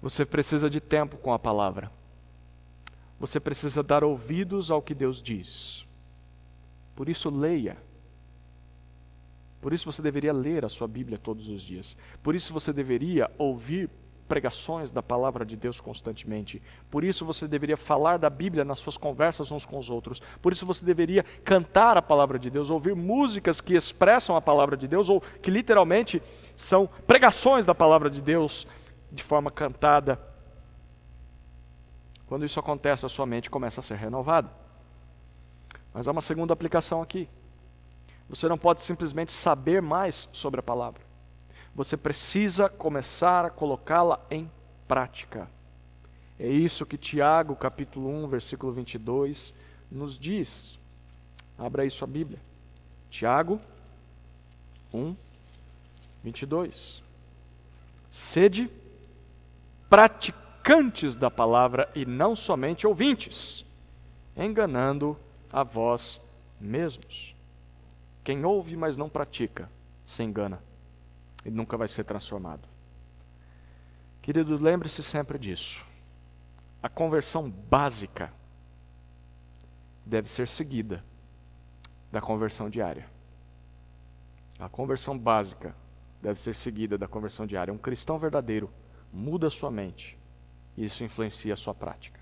Você precisa de tempo com a palavra. Você precisa dar ouvidos ao que Deus diz. Por isso, leia. Por isso você deveria ler a sua Bíblia todos os dias. Por isso você deveria ouvir pregações da palavra de Deus constantemente. Por isso você deveria falar da Bíblia nas suas conversas uns com os outros. Por isso você deveria cantar a palavra de Deus, ouvir músicas que expressam a palavra de Deus ou que literalmente são pregações da palavra de Deus de forma cantada. Quando isso acontece, a sua mente começa a ser renovada. Mas há uma segunda aplicação aqui. Você não pode simplesmente saber mais sobre a palavra. você precisa começar a colocá-la em prática. É isso que Tiago, capítulo 1, versículo 22, nos diz. Abra aí sua Bíblia. Tiago 1, 22. Sede praticantes da palavra e não somente ouvintes, enganando a vós mesmos. Quem ouve, mas não pratica, se engana e nunca vai ser transformado. Querido, lembre-se sempre disso. A conversão básica deve ser seguida da conversão diária. A conversão básica deve ser seguida da conversão diária. Um cristão verdadeiro muda a sua mente e isso influencia a sua prática.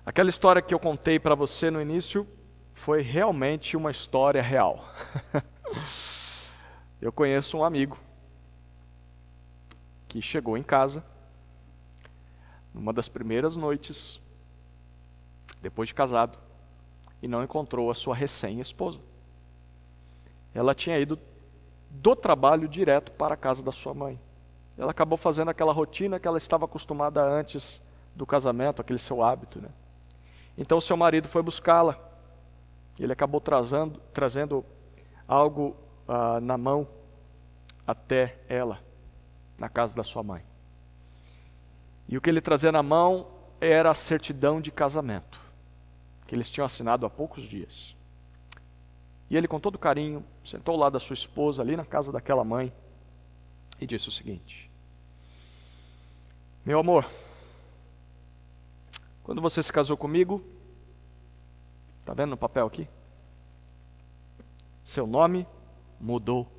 Aquela história que eu contei para você no início foi realmente uma história real. Eu conheço um amigo que chegou em casa numa das primeiras noites, depois de casado, e não encontrou a sua recém-esposa. Ela tinha ido do trabalho direto para a casa da sua mãe. Ela acabou fazendo aquela rotina que ela estava acostumada antes do casamento, aquele seu hábito, né? Então o seu marido foi buscá-la. Ele acabou trazendo algo na mão até ela, na casa da sua mãe. E o que ele trazia na mão era a certidão de casamento, que eles tinham assinado há poucos dias. E ele, com todo carinho, sentou ao lado da sua esposa, ali na casa daquela mãe, e disse o seguinte: meu amor, quando você se casou comigo, está vendo no papel aqui? Seu nome mudou.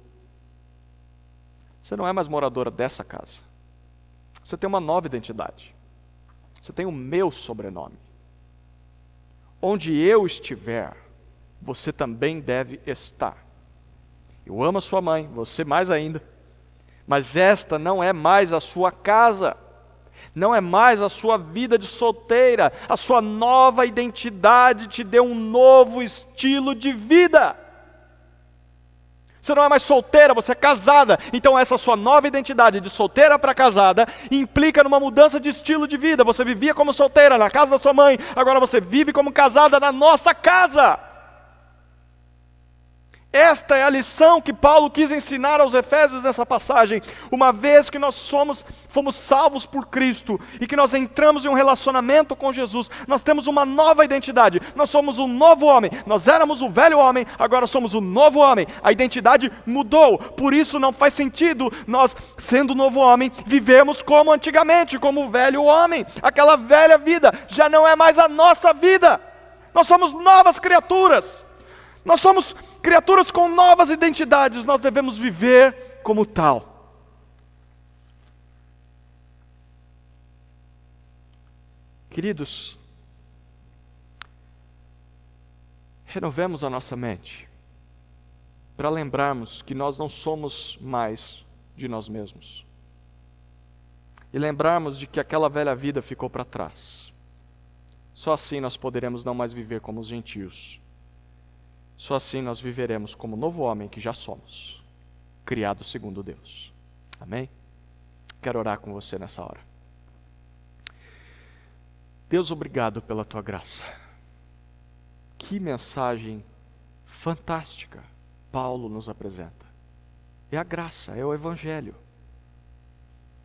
Você não é mais moradora dessa casa. Você tem uma nova identidade. Você tem o meu sobrenome. Onde eu estiver, você também deve estar. Eu amo a sua mãe, você mais ainda. Mas esta não é mais a sua casa. Não é mais a sua vida de solteira. A sua nova identidade te deu um novo estilo de vida. Você não é mais solteira, você é casada. Então essa sua nova identidade de solteira para casada implica numa mudança de estilo de vida. Você vivia como solteira na casa da sua mãe, agora você vive como casada na nossa casa. Esta é a lição que Paulo quis ensinar aos Efésios nessa passagem. Uma vez que nós fomos salvos por Cristo e que nós entramos em um relacionamento com Jesus, nós temos uma nova identidade. Nós somos um novo homem. Nós éramos o velho homem, agora somos o novo homem. A identidade mudou. Por isso não faz sentido nós, sendo o novo homem, vivemos como antigamente, como o velho homem. Aquela velha vida já não é mais a nossa vida. Nós somos novas criaturas. Nós somos criaturas com novas identidades, nós devemos viver como tal. Queridos, renovemos a nossa mente para lembrarmos que nós não somos mais de nós mesmos. E lembrarmos de que aquela velha vida ficou para trás. Só assim nós poderemos não mais viver como os gentios. Só assim nós viveremos como novo homem que já somos, criado segundo Deus. Amém? Quero orar com você nessa hora. Deus, obrigado pela tua graça. Que mensagem fantástica Paulo nos apresenta. É a graça, é o Evangelho.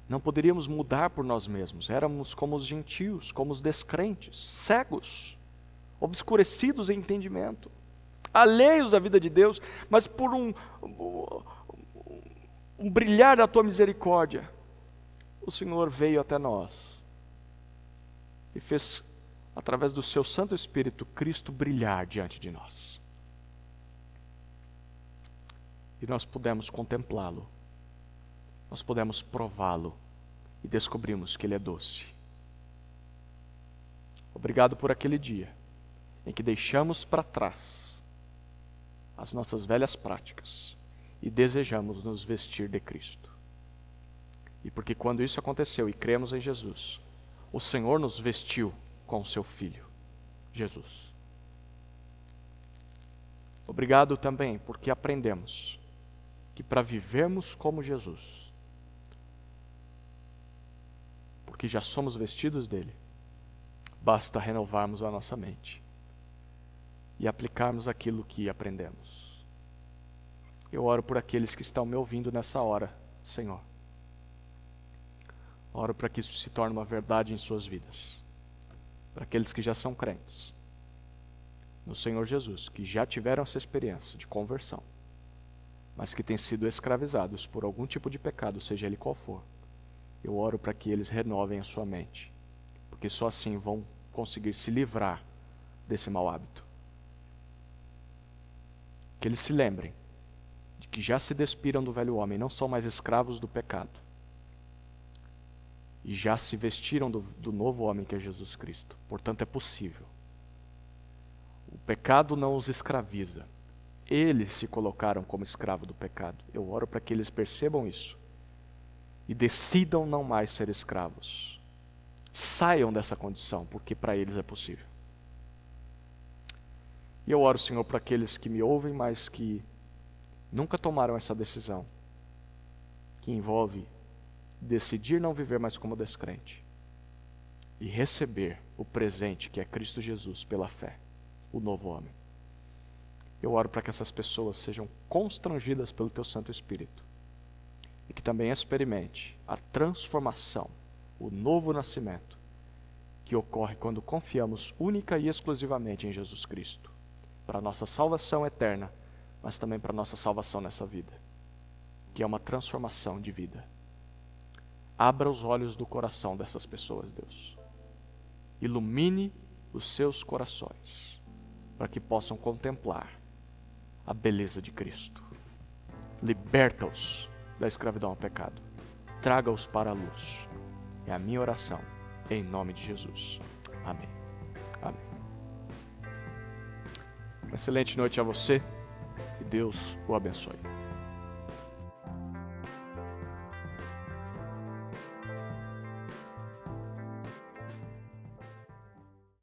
Não poderíamos mudar por nós mesmos, éramos como os gentios, como os descrentes, cegos, obscurecidos em entendimento, alheios à vida de Deus, mas por um brilhar da tua misericórdia, o Senhor veio até nós e fez, através do seu Santo Espírito, Cristo brilhar diante de nós. E nós pudemos contemplá-lo, nós pudemos prová-lo e descobrimos que ele é doce. Obrigado por aquele dia em que deixamos para trás as nossas velhas práticas e desejamos nos vestir de Cristo. E porque quando isso aconteceu e cremos em Jesus, o Senhor nos vestiu com o seu Filho, Jesus. Obrigado também porque aprendemos que para vivermos como Jesus, porque já somos vestidos dele, basta renovarmos a nossa mente e aplicarmos aquilo que aprendemos. Eu oro por aqueles que estão me ouvindo nessa hora, Senhor. Oro para que isso se torne uma verdade em suas vidas. Para aqueles que já são crentes no Senhor Jesus, que já tiveram essa experiência de conversão, mas que têm sido escravizados por algum tipo de pecado, seja ele qual for. Eu oro para que eles renovem a sua mente, porque só assim vão conseguir se livrar desse mau hábito. Que eles se lembrem de que já se despiram do velho homem, não são mais escravos do pecado, e já se vestiram do novo homem que é Jesus Cristo. Portanto, é possível. O pecado não os escraviza. Eles se colocaram como escravo do pecado. Eu oro para que eles percebam isso e decidam não mais ser escravos. Saiam dessa condição, porque para eles é possível. E eu oro, Senhor, para aqueles que me ouvem, mas que nunca tomaram essa decisão, que envolve decidir não viver mais como descrente e receber o presente que é Cristo Jesus pela fé, o novo homem. Eu oro para que essas pessoas sejam constrangidas pelo Teu Santo Espírito e que também experimente a transformação, o novo nascimento que ocorre quando confiamos única e exclusivamente em Jesus Cristo, para a nossa salvação eterna, mas também para a nossa salvação nessa vida, que é uma transformação de vida. Abra os olhos do coração dessas pessoas, Deus. Ilumine os seus corações, para que possam contemplar a beleza de Cristo. Liberta-os da escravidão ao pecado. Traga-os para a luz. É a minha oração, em nome de Jesus. Amém. Amém. Uma excelente noite a você e Deus o abençoe.